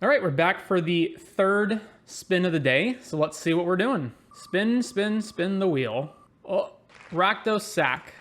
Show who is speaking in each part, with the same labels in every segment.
Speaker 1: All right, we're back for the third spin of the day. So let's see what we're doing. Spin, spin, spin the wheel. Oh, Rakdos sack.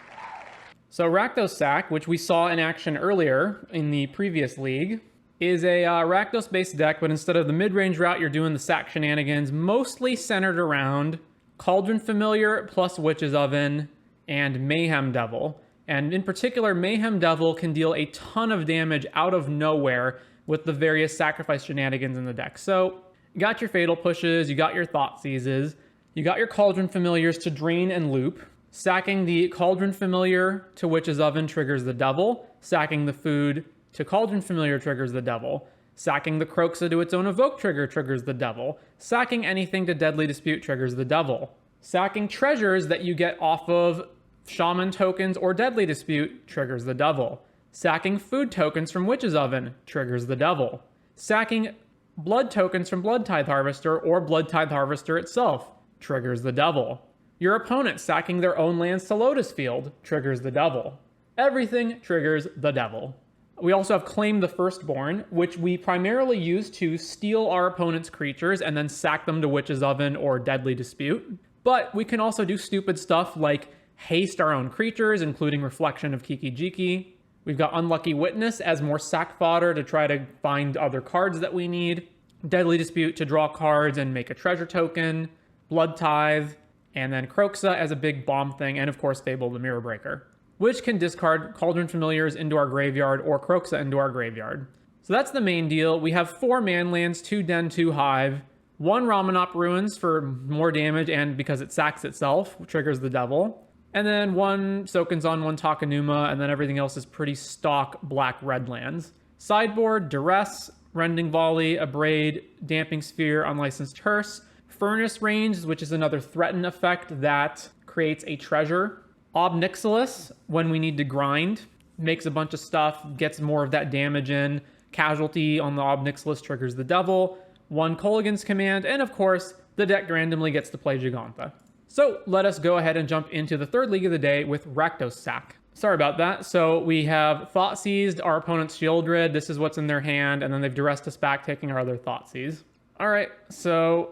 Speaker 1: So Rakdos sack, which we saw in action earlier in the previous league, is a Rakdos-based deck, but instead of the mid-range route, you're doing the sack shenanigans, mostly centered around Cauldron Familiar plus Witch's Oven and Mayhem Devil. And in particular, Mayhem Devil can deal a ton of damage out of nowhere with the various sacrifice shenanigans in the deck. So you got your Fatal Pushes, you got your Thought Seizes, you got your Cauldron Familiars to drain and loop. Sacking the Cauldron Familiar to Witch's Oven triggers the Devil. Sacking the food to Cauldron Familiar triggers the Devil. Sacking the Croxa to its own Evoke trigger triggers the Devil. Sacking anything to Deadly Dispute triggers the Devil. Sacking treasures that you get off of Shaman tokens or Deadly Dispute triggers the Devil. Sacking food tokens from Witch's Oven triggers the Devil. Sacking blood tokens from Blood Tithe Harvester or Blood Tithe Harvester itself triggers the Devil. Your opponent sacking their own lands to Lotus Field triggers the Devil. Everything triggers the Devil. We also have Claim the Firstborn, which we primarily use to steal our opponent's creatures and then sack them to Witch's Oven or Deadly Dispute. But we can also do stupid stuff like haste our own creatures, including Reflection of Kiki Jiki. We've got Unlucky Witness as more sack fodder to try to find other cards that we need. Deadly Dispute to draw cards and make a treasure token. Blood Tithe. And then Croxa as a big bomb thing. And of course, Fable the Mirror Breaker, which can discard Cauldron Familiars into our graveyard or Croxa into our graveyard. So that's the main deal. We have 4 man lands, 2 Den, 2 Hive, 1 Ramanop Ruins for more damage and because it sacks itself, triggers the Devil. And then 1 Sokenzan, 1 Takanuma, and then everything else is pretty stock black-red lands. Sideboard, Duress, Rending Volley, Abrade, Damping Sphere, Unlicensed Hearse, Furnace Range, which is another threaten effect that creates a treasure. Ob Nixilis, when we need to grind, makes a bunch of stuff, gets more of that damage in. Casualty on the Ob Nixilis triggers the Devil. 1 Kolaghan's Command, and of course, the deck randomly gets to play Giganta. So let us go ahead and jump into the third league of the day with Rakdos Sack. Sorry about that. So we have Thought Seized our opponent's Shieldred. This is what's in their hand, and then they've duressed us back, taking our other Thought Seize. All right, so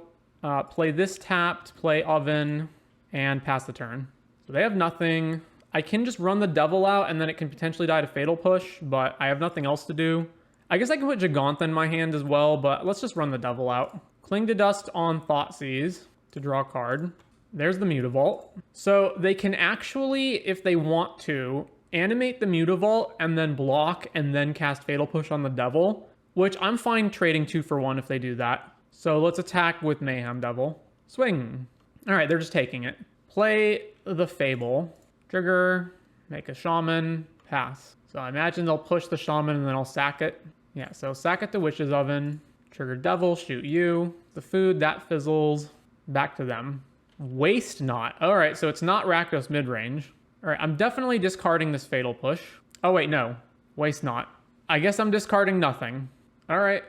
Speaker 1: play this tapped, play Oven, and pass the turn. So they have nothing. I can just run the Devil out, and then it can potentially die to Fatal Push, but I have nothing else to do. I guess I can put Giganta in my hand as well, but let's just run the Devil out. Cling to Dust on Thought Seize to draw a card. There's the Mutavault. So they can actually, if they want to, animate the Mutavault and then block and then cast Fatal Push on the Devil, which I'm fine trading 2 for 1 if they do that. So let's attack with Mayhem Devil. Swing. All right, they're just taking it. Play the Fable. Trigger, make a Shaman, pass. So I imagine they'll push the Shaman and then I'll sack it. Yeah, so sack it to Witch's Oven. Trigger Devil, shoot you. The food, that fizzles. Back to them. Waste Not. All right, so it's not Rakdos midrange. All right, I'm definitely discarding this Fatal Push. Oh, wait, no. Waste Not. I guess I'm discarding nothing. All right,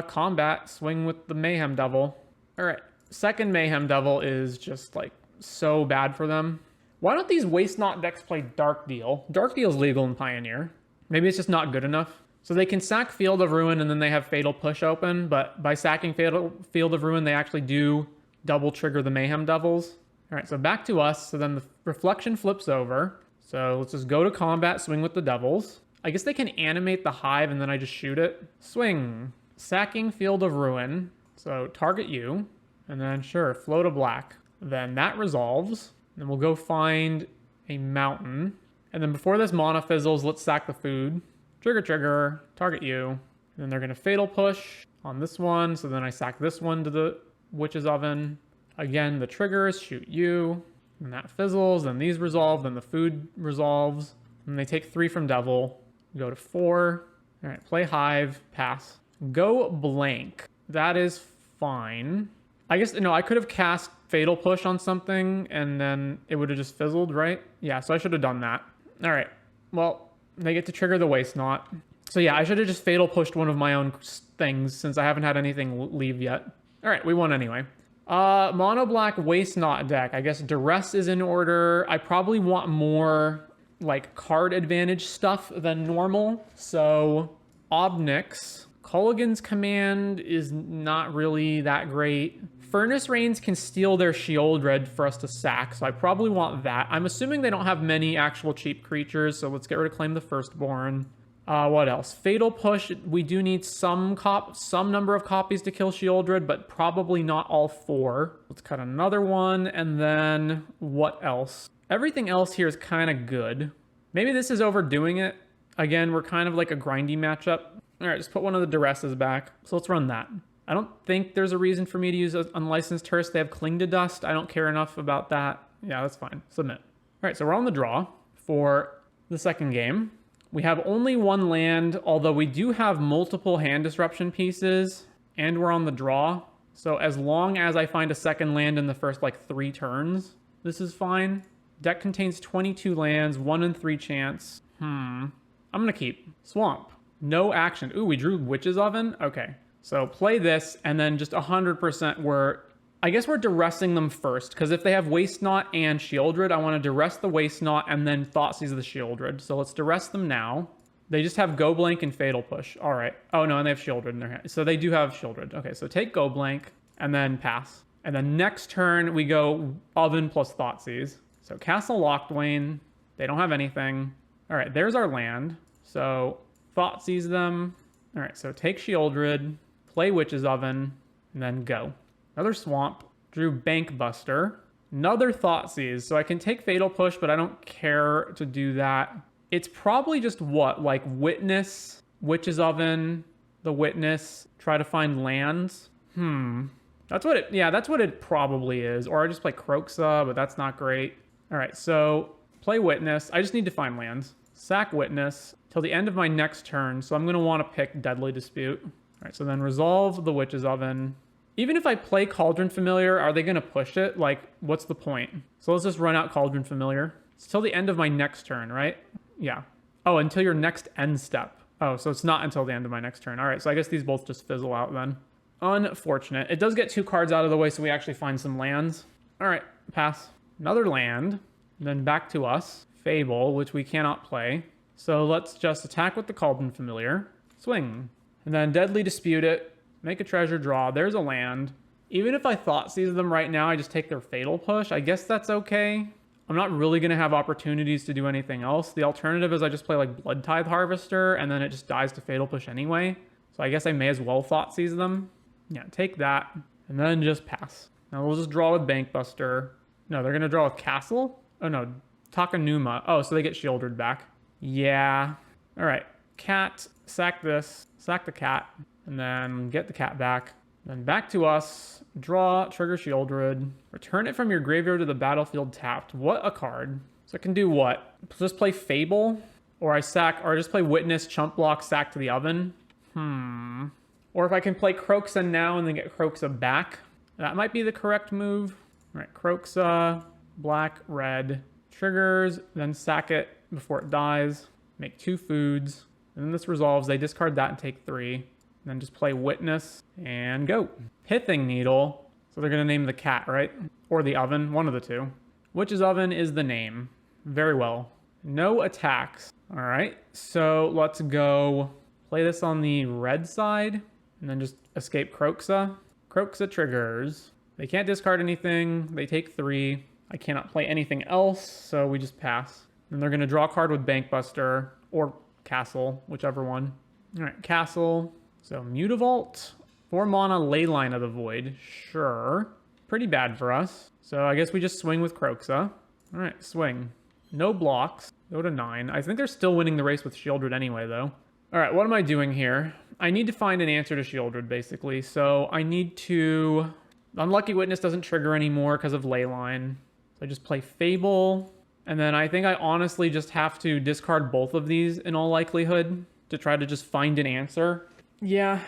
Speaker 1: combat, swing with the Mayhem Devil. All right, second Mayhem Devil is just like so bad for them. Why don't these Waste Not decks play Dark Deal? Dark Deal is legal in Pioneer. Maybe it's just not good enough. So they can sack Field of Ruin and then they have Fatal Push open, but by sacking Field of Ruin, they actually do double trigger the Mayhem Devils. All right, so back to us. So then the Reflection flips over. So let's just go to combat, swing with the Devils. I guess they can animate the Hive and then I just shoot it. Swing. Sacking Field of Ruin. So target you. And then sure, float a black. Then that resolves. Then we'll go find a mountain. And then before this mana fizzles, let's sack the food. Trigger, target you. And then they're going to Fatal Push on this one. So then I sack this one to the Witch's Oven. Again, the triggers, shoot you. And that fizzles. Then these resolve. Then the food resolves. And they take 3 from Devil. Go to 4. All right, play Hive, pass. Go blank. That is fine. I guess, no, I could have cast Fatal Push on something and then it would have just fizzled, right? Yeah, so I should have done that. All right, well, they get to trigger the Waste Not. So yeah, I should have just Fatal Pushed one of my own things since I haven't had anything leave yet. All right, we won anyway. Mono black Waste Not deck. I guess Duress is in order. I probably want more like card advantage stuff than normal. So Obnix, Culligan's command is not really that great. Furnace Rains can steal their Shieldred for us to sack, so I probably want that. I'm assuming they don't have many actual cheap creatures, so let's get rid of Claim the Firstborn. What else? Fatal Push. We do need some number of copies to kill Shieldred, but probably not all 4. Let's cut another one, and then what else? Everything else here is kind of good. Maybe this is overdoing it. Again, we're kind of like a grindy matchup. All right, just put one of the Duresses back. So let's run that. I don't think there's a reason for me to use an unlicensed Hearse. They have Cling to Dust. I don't care enough about that. Yeah, that's fine. Submit. All right, so we're on the draw for the second game. We have only 1 land, although we do have multiple hand disruption pieces, and we're on the draw. So as long as I find a second land in the first, 3 turns, this is fine. Deck contains 22 lands, 1 in 3 chance. I'm gonna keep. Swamp. No action. Ooh, we drew Witch's Oven? Okay. So play this, and then just 100% I guess we're duressing them first, because if they have Waste Knot and Shieldred, I want to duress the Waste Knot and then Thoughtseize the Shieldred. So let's duress them now. They just have Go Blank and Fatal Push. All right. Oh, no, and they have Shieldred in their hand. So they do have Shieldred. Okay, so take Go Blank, and then pass. And then next turn, we go Oven plus Thoughtseize. So Castle Locthwain. They don't have anything. All right, there's our land. So Thoughtseize them. All right, so take Shieldred, play Witch's Oven, and then go. Another Swamp. Drew Bank Buster. Another Thoughtseize. So I can take Fatal Push, but I don't care to do that. It's probably just what? Witness, Witch's Oven, the Witness, try to find lands. That's what it probably is. Or I just play Kroxa, but that's not great. All right, so play Witness. I just need to find lands. Sack Witness till the end of my next turn. So I'm going to want to pick Deadly Dispute. All right, so then resolve the Witch's Oven. Even if I play Cauldron Familiar, are they going to push it? What's the point? So let's just run out Cauldron Familiar. It's till the end of my next turn, right? Yeah. Oh, until your next end step. Oh, so it's not until the end of my next turn. All right, so I guess these both just fizzle out then. Unfortunate. It does get 2 cards out of the way, so we actually find some lands. All right, pass. Another land. Then back to us. Fable, which we cannot play. So let's just attack with the Cauldron Familiar. Swing. And then Deadly Dispute it. Make a treasure draw. There's a land. Even if I Thoughtseize them right now, I just take their Fatal Push. I guess that's okay. I'm not really going to have opportunities to do anything else. The alternative is I just play Blood Tithe Harvester, and then it just dies to Fatal Push anyway. So I guess I may as well Thoughtseize them. Yeah, take that, and then just pass. Now we'll just draw with Bankbuster. No, they're going to draw with Castle? Oh no, Takanuma. Oh, so they get Shieldred back. Yeah. All right, cat, sack this, sack the cat. And then get the cat back. Then back to us. Draw, trigger Shieldred. Return it from your graveyard to the battlefield tapped. What a card. So I can do what? Just play Fable? Or just play Witness, Chump Block, sack to the Oven? Or if I can play Kroxa now and then get Kroxa back. That might be the correct move. All right, Kroxa, black, red. Triggers, then sack it before it dies. Make 2 foods. And then this resolves. They discard that and take 3. Then just play Witness and go. Pithing Needle. So they're going to name the cat, right? Or the Oven, one of the 2. Witch's Oven is the name. Very well. No attacks. All right, so let's go play this on the red side and then just escape Kroxa. Kroxa triggers. They can't discard anything. They take 3. I cannot play anything else, so we just pass. And they're going to draw a card with Bankbuster or Castle, whichever one. All right, Castle. So Mutavault, 4 mana Leyline of the Void. Sure. Pretty bad for us. So I guess we just swing with Kroxa. All right, swing. No blocks. Go to 9. I think they're still winning the race with Shieldred anyway, though. All right, what am I doing here? I need to find an answer to Shieldred, basically. So I need to... Unlucky Witness doesn't trigger anymore because of Leyline. So I just play Fable. And then I think I honestly just have to discard both of these in all likelihood to try to just find an answer. Yeah,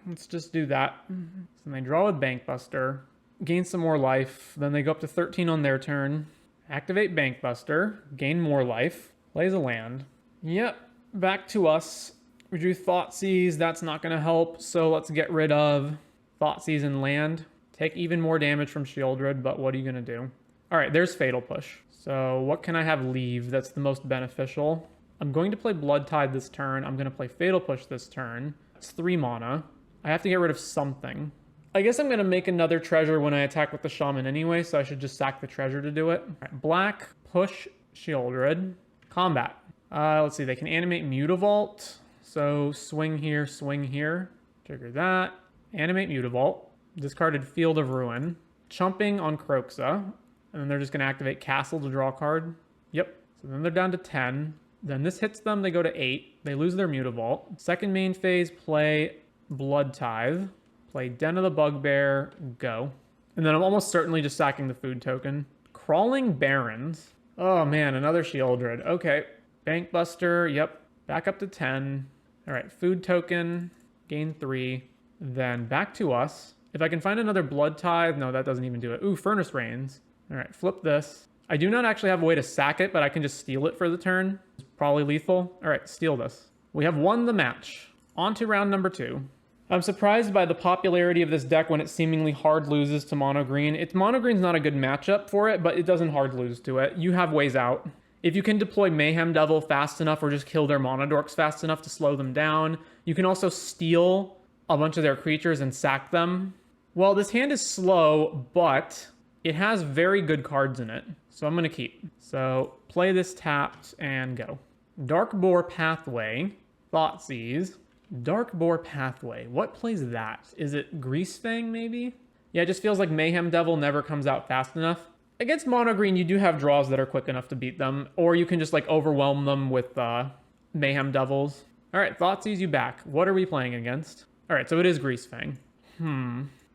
Speaker 1: let's just do that. So they draw with Bankbuster, gain some more life, then they go up to 13 on their turn. Activate Bankbuster, gain more life, plays a land. Yep, back to us. We drew Thoughtseize, that's not going to help, so let's get rid of Thoughtseize and land. Take even more damage from Shieldred, but what are you going to do? All right, there's Fatal Push. So what can I have leave that's the most beneficial? I'm going to play Blood Tithe this turn. I'm going to play Fatal Push this turn. It's 3 mana. I have to get rid of something. I guess I'm going to make another treasure when I attack with the shaman anyway, so I should just sack the treasure to do it. All right, black, push, Shieldred. Combat. Let's see, they can animate Mutavault. So swing here, trigger that. Animate Mutavault. Discarded Field of Ruin. Chumping on Kroxa. And then they're just going to activate Castle to draw a card. Yep. So then they're down to 10. Then this hits them, they go to 8. They lose their Mutavault. Second main phase, play Blood Tithe. Play Den of the Bugbear, go. And then I'm almost certainly just sacking the food token. Crawling Barrens. Oh man, another Shieldred. Okay. Bankbuster, yep. Back up to 10. All right, food token, gain 3. Then back to us. If I can find another Blood Tithe, no, that doesn't even do it. Ooh, Furnace Rains. All right, flip this. I do not actually have a way to sack it, but I can just steal it for the turn. It's probably lethal. All right, steal this. We have won the match. On to round number 2. I'm surprised by the popularity of this deck when it seemingly hard loses to mono green. Mono green's not a good matchup for it, but it doesn't hard lose to it. You have ways out. If you can deploy Mayhem Devil fast enough or just kill their Monodorks fast enough to slow them down, you can also steal a bunch of their creatures and sack them. Well, this hand is slow, but it has very good cards in it, so I'm going to keep. So play this tapped and go. Dark Boar Pathway, Thoughtseize. Dark Boar Pathway. What plays that? Is it Greasefang, maybe? Yeah, it just feels like Mayhem Devil never comes out fast enough. Against mono green, you do have draws that are quick enough to beat them, or you can just like overwhelm them with Mayhem Devils. All right, Thoughtseize you back. What are we playing against? All right, so it is Greasefang.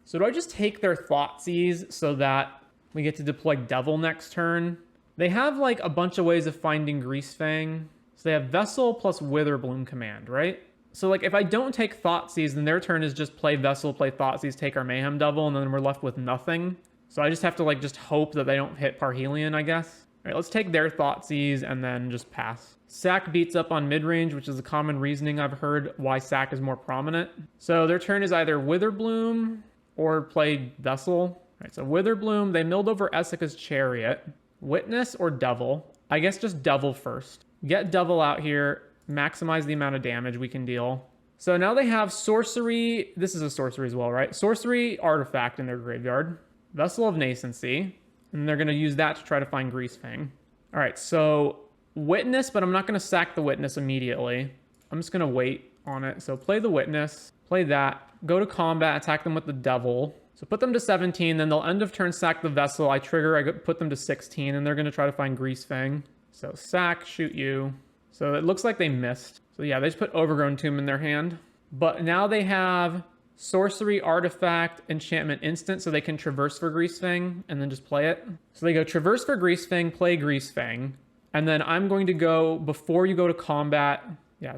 Speaker 1: So do I just take their Thoughtseize so that we get to deploy Devil next turn? They have like a bunch of ways of finding Greasefang. So they have Vessel plus Witherbloom command, right? So like if I don't take Thoughtseize, then their turn is just play Vessel, play Thoughtseize, take our Mayhem Devil, and then we're left with nothing. So I just have to like just hope that they don't hit Parhelion, I guess. All right, let's take their Thoughtseize and then just pass. Sack beats up on mid-range, which is a common reasoning I've heard why Sack is more prominent. So their turn is either Witherbloom or play Vessel. All right, so Witherbloom, they milled over Essica's Chariot. Witness or Devil? I guess just Devil first. Get Devil out here. Maximize the amount of damage we can deal. So now they have sorcery. This is a sorcery as well, right? Sorcery artifact in their graveyard. Vessel of Nascency. And they're going to use that to try to find Greasefang. All right, so Witness, but I'm not going to sack the Witness immediately. I'm just going to wait on it. So play the Witness. Play that. Go to combat. Attack them with the Devil. So put them to 17. Then they'll end of turn sack the Vessel. I put them to 16. And they're going to try to find Greasefang. So sack, shoot you. So it looks like they missed. So yeah, they just put Overgrown Tomb in their hand. But now they have Sorcery, Artifact, Enchantment, Instant, so they can Traverse for Greasefang and then just play it. So they go Traverse for Greasefang, play Greasefang. And then I'm going to go, before you go to combat,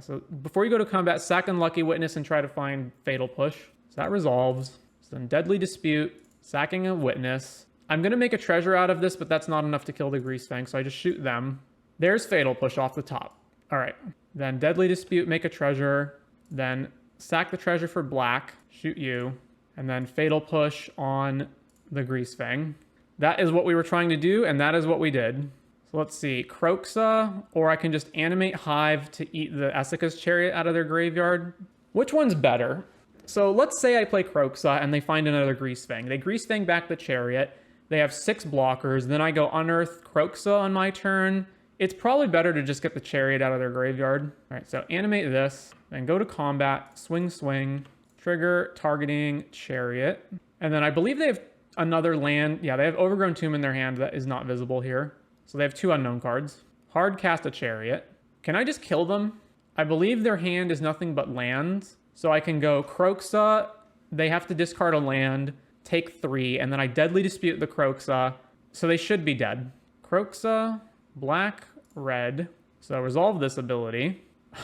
Speaker 1: so before you go to combat, sack Unlucky Witness and try to find Fatal Push. So that resolves. So then Deadly Dispute, sacking a Witness. I'm going to make a treasure out of this, but that's not enough to kill the Greasefang, so I just shoot them. There's Fatal Push off the top. All right, then Deadly Dispute, make a treasure, then sack the treasure for black, shoot you, and then Fatal Push on the Greasefang. That is what we were trying to do, and that is what we did. So let's see, Kroxa, or I can just animate Hive to eat the Essica's Chariot out of their graveyard. Which one's better? So let's say I play Kroxa and they find another Greasefang. They Greasefang back the Chariot. They have 6 blockers. Then I go Unearth Kroxa on my turn. It's probably better to just get the Chariot out of their graveyard. All right, so animate this, then go to combat, swing, trigger, targeting, Chariot. And then I believe they have another land. Yeah, they have Overgrown Tomb in their hand that is not visible here. So they have 2 unknown cards. Hard cast a Chariot. Can I just kill them? I believe their hand is nothing but lands. So I can go Kroxa. They have to discard a land, take 3, and then I Deadly Dispute the Kroxa. So they should be dead. Kroxa, black, red. So resolve this ability.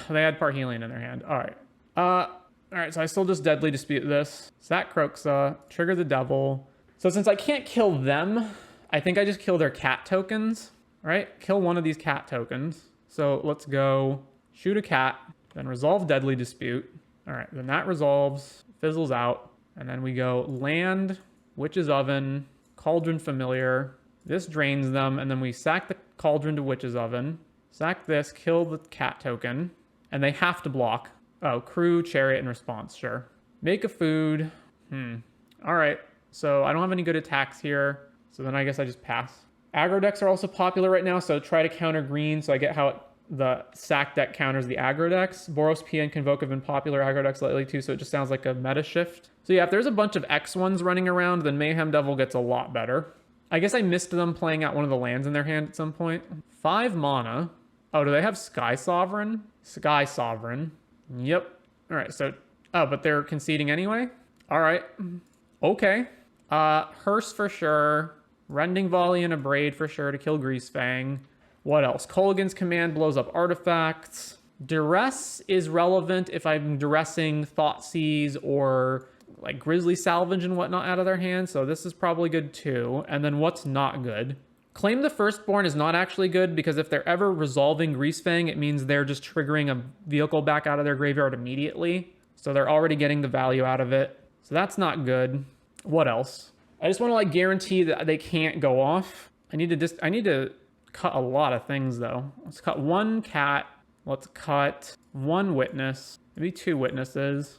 Speaker 1: They had Parhelion in their hand. All right. All right, so I still just Deadly Dispute this. Sack Kroxa, trigger the Devil. So since I can't kill them, I think I just kill their cat tokens. All right, kill one of these cat tokens. So let's go shoot a cat, then resolve Deadly Dispute. All right, then that resolves, fizzles out. And then we go land, Witch's Oven, Cauldron Familiar. This drains them, and then we sack the Cauldron to Witch's Oven. Sack this, kill the cat token, and they have to block. Oh, crew, chariot, and response, sure. Make a food. All right, so I don't have any good attacks here, so then I guess I just pass. Aggro decks are also popular right now, so try to counter green, so I get how the sack deck counters the aggro decks. Boros, Pia, and Convoke have been popular aggro decks lately too, so it just sounds like a meta shift. So yeah, if there's a bunch of X1s running around, then Mayhem Devil gets a lot better. I guess I missed them playing out one of the lands in their hand at some point. 5 mana. Oh, do they have Sky Sovereign? Sky Sovereign. Yep. All right, so... Oh, but they're conceding anyway? All right. Okay. Hearse for sure. Rending Volley and a Braid for sure to kill Greasefang. What else? Kolaghan's Command blows up artifacts. Duress is relevant if I'm duressing Thoughtseize or like Grizzly Salvage and whatnot out of their hands, so this is probably good too. And then what's not good? Claim the Firstborn is not actually good because if they're ever resolving Greasefang, it means they're just triggering a vehicle back out of their graveyard immediately. So they're already getting the value out of it. So that's not good. What else? I just want to like guarantee that they can't go off. I need to cut a lot of things though. Let's cut 1 cat. Let's cut 1 witness. Maybe 2 witnesses.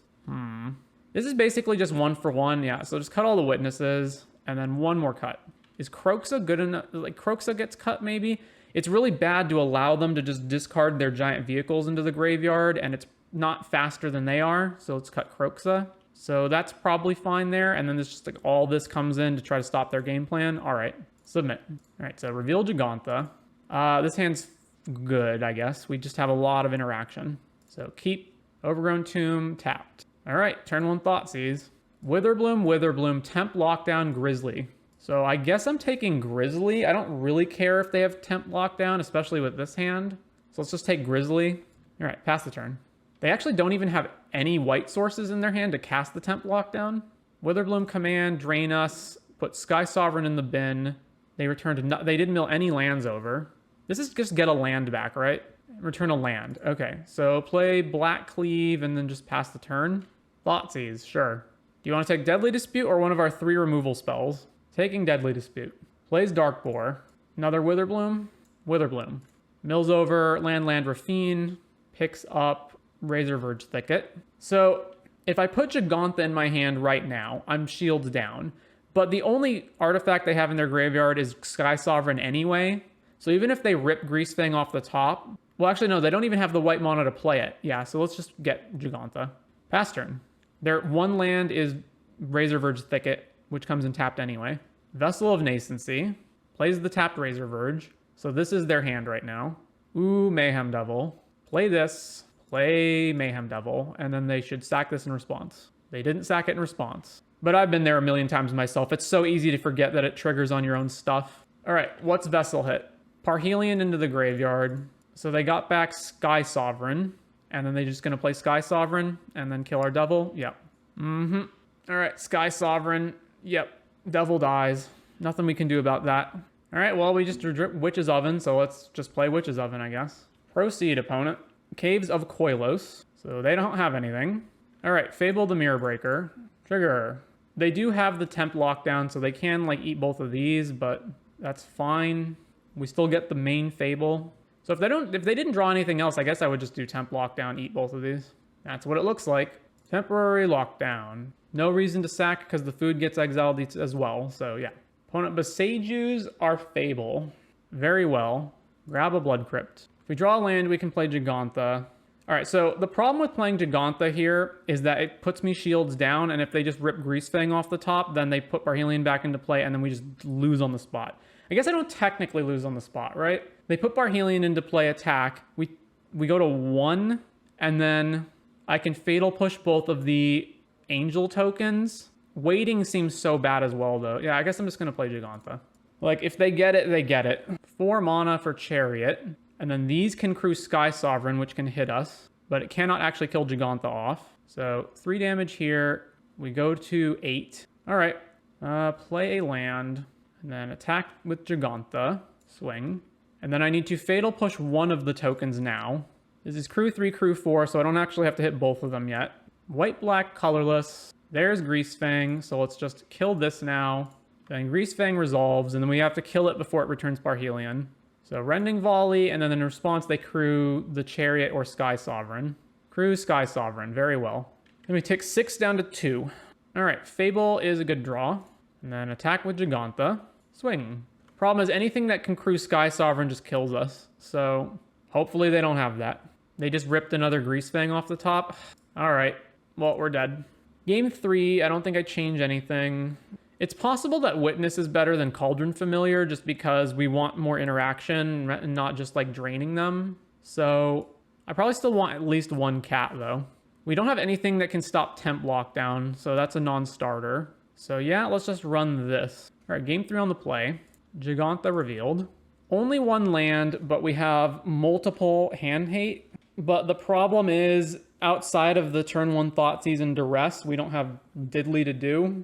Speaker 1: This is basically just 1 for 1. Yeah, so just cut all the witnesses and then 1 more cut. Is Kroxa good enough? Like Kroxa gets cut maybe? It's really bad to allow them to just discard their giant vehicles into the graveyard and it's not faster than they are. So let's cut Kroxa. So that's probably fine there. And then there's just like all this comes in to try to stop their game plan. All right, submit. All right, so reveal Gigantha. This hand's good, I guess. We just have a lot of interaction. So keep Overgrown Tomb tapped. All right, turn 1 Thoughtseize. Witherbloom, Witherbloom, Temp Lockdown, Grizzly. So I guess I'm taking Grizzly. I don't really care if they have Temp Lockdown, especially with this hand. So let's just take Grizzly. All right, pass the turn. They actually don't even have any white sources in their hand to cast the Temp Lockdown. Witherbloom Command, drain us, put Sky Sovereign in the bin. They returned they didn't mill any lands over. This is just get a land back, right? Return a land. Okay, so play Black Cleave and then just pass the turn. Thoughtseize, sure. Do you want to take Deadly Dispute or one of our 3 removal spells? Taking Deadly Dispute. Plays Darkboar. Another Witherbloom. Witherbloom. Mills over land Rafine. Picks up Razor Verge Thicket. So if I put Gigantha in my hand right now, I'm shields down. But the only artifact they have in their graveyard is Sky Sovereign anyway. So even if they rip Greasefang off the top... Well, actually, no, they don't even have the white mana to play it. Yeah, so let's just get Gigantha. Pass turn. Their 1 land is Razor Verge Thicket, which comes in tapped anyway. Vessel of Nascency. Plays the tapped Razor Verge. So this is their hand right now. Ooh, Mayhem Devil. Play this. Play Mayhem Devil. And then they should sack this in response. They didn't sack it in response. But I've been there a million times myself. It's so easy to forget that it triggers on your own stuff. All right, what's Vessel hit? Parhelion into the graveyard. So they got back Sky Sovereign. And then they're just going to play Sky Sovereign and then kill our Devil. Yep. All right, Sky Sovereign. Yep. Devil dies. Nothing we can do about that. All right, well, we just drip Witch's Oven, so let's just play Witch's Oven, I guess. Proceed, opponent. Caves of Koilos. So they don't have anything. All right, Fable the Mirror Breaker. Trigger. They do have the Temp Lockdown, so they can, like, eat both of these, but that's fine. We still get the main Fable. So if they didn't draw anything else, I guess I would just do Temp Lockdown, eat both of these. That's what it looks like. Temporary Lockdown. No reason to sack because the food gets exiled as well, so yeah. Opponent Besages our Fable. Very well. Grab a Blood Crypt. If we draw a land, we can play Gigantha. All right, so the problem with playing Gigantha here is that it puts me shields down, and if they just rip Greasefang off the top, then they put Parhelion back into play, and then we just lose on the spot. I guess I don't technically lose on the spot, right? They put Parhelion into play attack. We go to 1, and then I can Fatal Push both of the Angel tokens. Waiting seems so bad as well, though. Yeah, I guess I'm just going to play Gigantha. Like, if they get it, they get it. 4 mana for Chariot. And then these can crew Sky Sovereign, which can hit us. But it cannot actually kill Gigantha off. So 3 damage here. We go to 8. All right. Play a land. And then attack with Gigantha. Swing. And then I need to Fatal Push one of the tokens now. This is crew 3, crew 4, so I don't actually have to hit both of them yet. White, black, colorless. There's Greasefang, so let's just kill this now. Then Greasefang resolves, and then we have to kill it before it returns Parhelion. So Rending Volley, and then in response they crew the Chariot or Sky Sovereign. Crew Sky Sovereign. Very well. Then we take 6 down to 2. All right, Fable is a good draw. And then attack with Giganta. Swing. Problem is anything that can crew Sky Sovereign just kills us. So hopefully they don't have that. They just ripped another Greasefang off the top. All right, well, we're dead. Game 3, I don't think I change anything. It's possible that Witness is better than Cauldron Familiar just because we want more interaction and not just like draining them. So I probably still want at least one cat though. We don't have anything that can stop Temp Lockdown, so that's a non-starter. So yeah, let's just run this. All right, game 3 on the play. Giganta revealed. Only one land, but we have multiple hand hate. But the problem is, outside of the turn 1 Thoughtseize and Duress, we don't have diddly to do.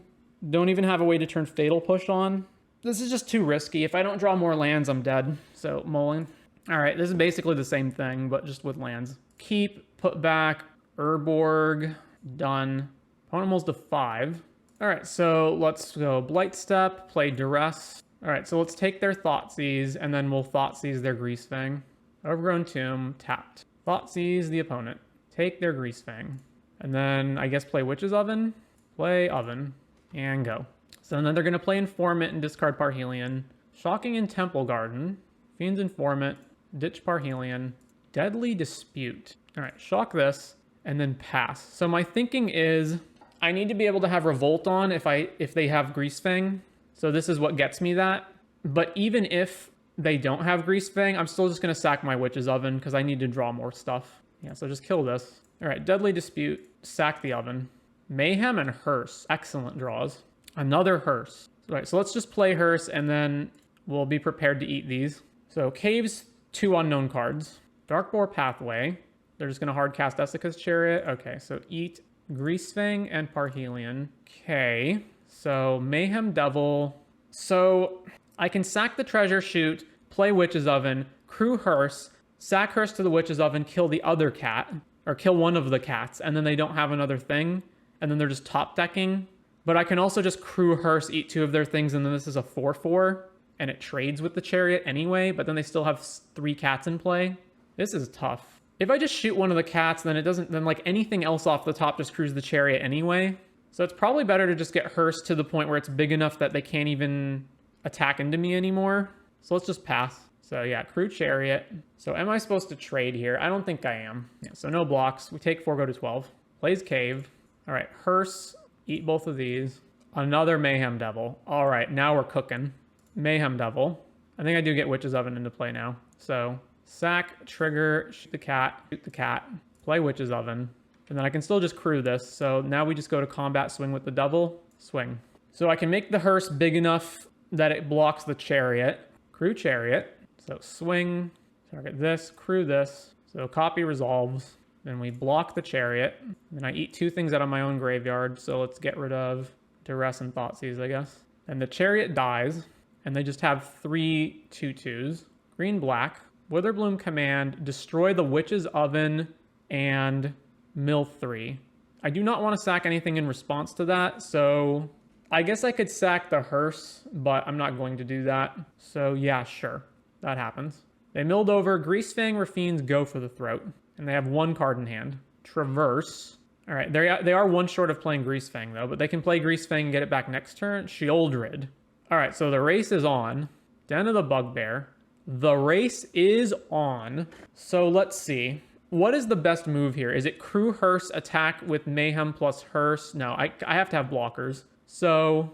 Speaker 1: Don't even have a way to turn Fatal Push on. This is just too risky. If I don't draw more lands, I'm dead. So, mulling. All right, this is basically the same thing, but just with lands. Keep, put back, Urborg, done. Opponent moves to 5. All right, so let's go Blight Step, play Duress. All right, so let's take their Thoughtseize, and then we'll Thoughtseize their Greasefang. Overgrown Tomb, tapped. Thoughtseize the opponent. Take their Greasefang. And then, I guess, play Witch's Oven. Play Oven. And go. So then they're going to play Informant and discard Parhelion. Shocking in Temple Garden. Fiend's Informant. Ditch Parhelion. Deadly Dispute. All right, shock this, and then pass. So my thinking is I need to be able to have Revolt on if they have Greasefang. So this is what gets me that. But even if they don't have Greasefang, I'm still just going to sack my Witch's Oven because I need to draw more stuff. Yeah, so just kill this. All right, Deadly Dispute, sack the Oven. Mayhem and Hearse, excellent draws. Another Hearse. All right, so let's just play Hearse and then we'll be prepared to eat these. So Caves, 2 unknown cards. Darkboar Pathway. They're just going to hard cast Essica's Chariot. Okay, so eat Greasefang and Parhelion. Okay, so Mayhem Devil. So I can sack the Treasure Chute, play Witch's Oven, crew Hearse, sack Hearse to the Witch's Oven, kill the other cat, or kill one of the cats, and then they don't have another thing, and then they're just top decking. But I can also just crew Hearse, eat 2 of their things, and then this is a 4/4, and it trades with the Chariot anyway, but then they still have 3 cats in play. This is tough. If I just shoot one of the cats, then it doesn't, then like anything else off the top just crews the Chariot anyway. So it's probably better to just get Hearse to the point where it's big enough that they can't even attack into me anymore. So let's just pass. So yeah, crew Chariot. So am I supposed to trade here? I don't think I am. Yeah, so no blocks. We take 4, go to 12. Plays Cave. All right, Hearse, eat both of these. Another Mayhem Devil. All right, now we're cooking. Mayhem Devil. I think I do get Witch's Oven into play now. So sack, trigger, shoot the cat, play Witch's Oven. And then I can still just crew this. So now we just go to combat, swing with the devil, swing. So I can make the Hearse big enough that it blocks the Chariot. Crew Chariot. So swing, target this, crew this. So copy resolves. Then we block the Chariot. Then I eat 2 things out of my own graveyard. So let's get rid of Duress and Thoughtseize, I guess. And the Chariot dies. And they just have 3 2/2s. Green, black. Witherbloom Command. Destroy the Witch's Oven and mill 3. I do not want to sack anything in response to that. So I guess I could sack the Hearse, but I'm not going to do that. So yeah, sure. That happens. They milled over. Greasefang, Rafine's go for the throat. And they have 1 card in hand. Traverse. All right, they are 1 short of playing Greasefang, though. But they can play Greasefang and get it back next turn. Shieldred. All right, so the race is on. Den of the Bugbear. The race is on. So let's see. What is the best move here? Is it crew Hearse, attack with Mayhem plus Hearse? No, I have to have blockers. So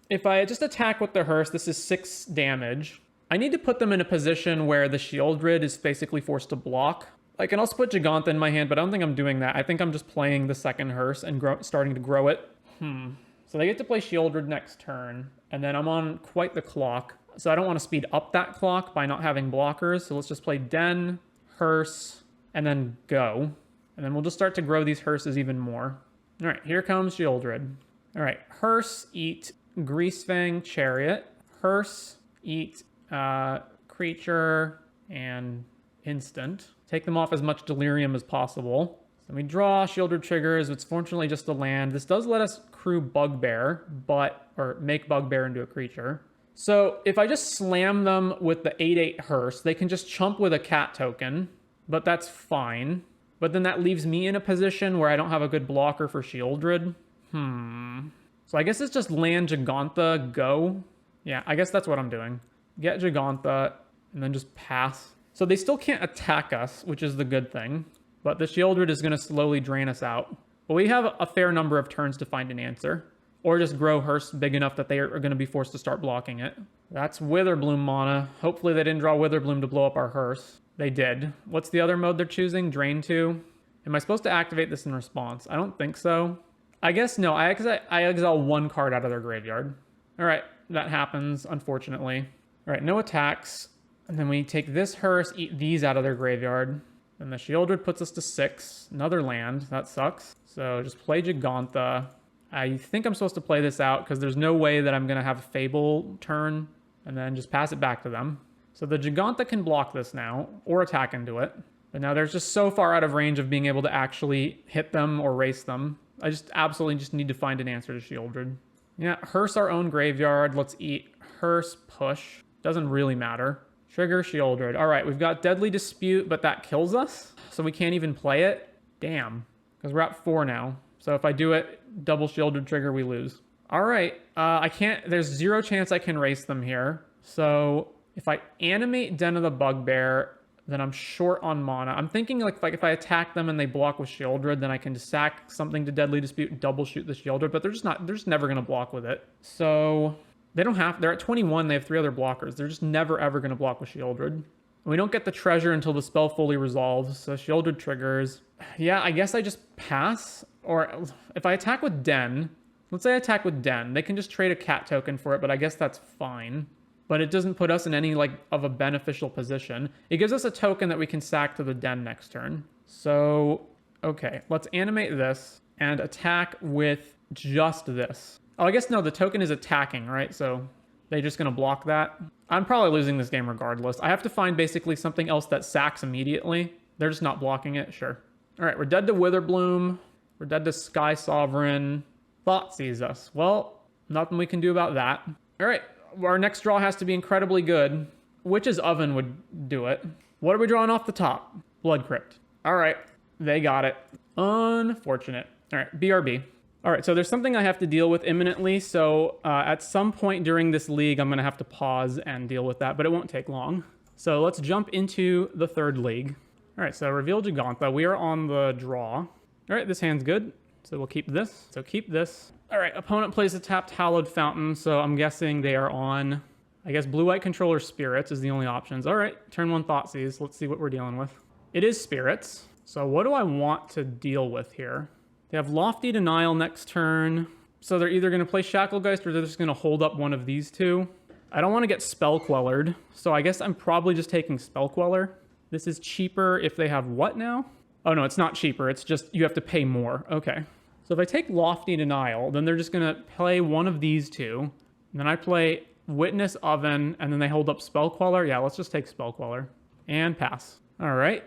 Speaker 1: if I just attack with the Hearse, this is 6 damage. I need to put them in a position where the Shieldred is basically forced to block. I can also put Giganta in my hand, but I don't think I'm doing that. I think I'm just playing the second Hearse and starting to grow it. So they get to play Shieldred next turn, and then I'm on quite the clock. So I don't want to speed up that clock by not having blockers. So let's just play Den, Hearse, and then go. And then we'll just start to grow these Hearses even more. All right, here comes Shieldred. All right, Hearse, eat Greasefang, Chariot. Hearse, eat creature and instant. Take them off as much delirium as possible. So we draw, Shieldred triggers. It's fortunately just a land. This does let us crew Bugbear, or make Bugbear into a creature. So if I just slam them with the 8/8 Hearse, they can just chump with a cat token, but that's fine. But then that leaves me in a position where I don't have a good blocker for Shieldred. So I guess it's just land Giganta, go. Yeah, I guess that's what I'm doing. Get Giganta, and then just pass. So they still can't attack us, which is the good thing. But the Shieldred is going to slowly drain us out. But we have a fair number of turns to find an answer. Or just grow Hearse big enough that they are going to be forced to start blocking it. That's Witherbloom mana. Hopefully they didn't draw Witherbloom to blow up our Hearse. They did. What's the other mode they're choosing? Drain 2? Am I supposed to activate this in response? I don't think so. I guess no. I exile one card out of their graveyard. All right, that happens, unfortunately. All right, no attacks. And then we take this Hearse, eat these out of their graveyard. And the Shieldred puts us to 6. Another land. That sucks. So just play Giganta. I think I'm supposed to play this out because there's no way that I'm going to have a Fable turn and then just pass it back to them. So the Giganta can block this now or attack into it. But now they're just so far out of range of being able to actually hit them or race them. I just absolutely just need to find an answer to Shieldred. Yeah, Hearse our own graveyard. Let's eat Hearse, push. Doesn't really matter. Trigger Shieldred. All right, we've got Deadly Dispute, but that kills us. So we can't even play it. Damn. Because we're at 4 now. So if I do it, double Shieldred trigger, we lose. All right, I can't, there's 0 chance I can race them here. So if I animate Den of the Bugbear, then I'm short on mana. I'm thinking like if I attack them and they block with Shieldred, then I can just sack something to Deadly Dispute, double shoot the Shieldred, but they're just never gonna block with it. So they're at 21, they have 3 other blockers. They're just never ever gonna block with Shieldred. We don't get the treasure until the spell fully resolves, so Shieldred triggers. Yeah, I guess I just pass. Or if I attack with Den, let's say I attack with Den, they can just trade a cat token for it, but I guess that's fine. But it doesn't put us in any of a beneficial position. It gives us a token that we can sack to the Den next turn. So, okay, let's animate this and attack with just this. Oh, I guess no, the token is attacking, right? So they're just going to block that. I'm probably losing this game regardless. I have to find basically something else that sacks immediately. They're just not blocking it, sure. All right, we're dead to Witherbloom. We're dead to Sky Sovereign. Thought sees us. Well, nothing we can do about that. All right, our next draw has to be incredibly good. Witch's Oven would do it. What are we drawing off the top? Blood Crypt. All right, they got it. Unfortunate. All right, BRB. All right, so there's something I have to deal with imminently. So at some point during this league, I'm going to have to pause and deal with that, but it won't take long. So let's jump into the 3rd league. All right, so reveal Giganta. We are on the draw. All right, this hand's good, so we'll keep this. So keep this. All right, opponent plays a tapped Hallowed Fountain, so I'm guessing they are on, I guess, Blue-White Controller Spirits is the only options. All right, turn 1 Thoughtseize. Let's see what we're dealing with. It is Spirits, so what do I want to deal with here? They have Lofty Denial next turn, so they're either going to play Shacklegeist or they're just going to hold up one of these 2. I don't want to get Spell Quellered, so I guess I'm probably just taking Spell Queller. This is cheaper if they have what now? Oh, no, it's not cheaper. It's just you have to pay more. Okay. So if I take Lofty Denial, then they're just going to play one of these 2. And then I play Witness Oven, and then they hold up Spell Queller. Yeah, let's just take Spell Queller. And pass. All right.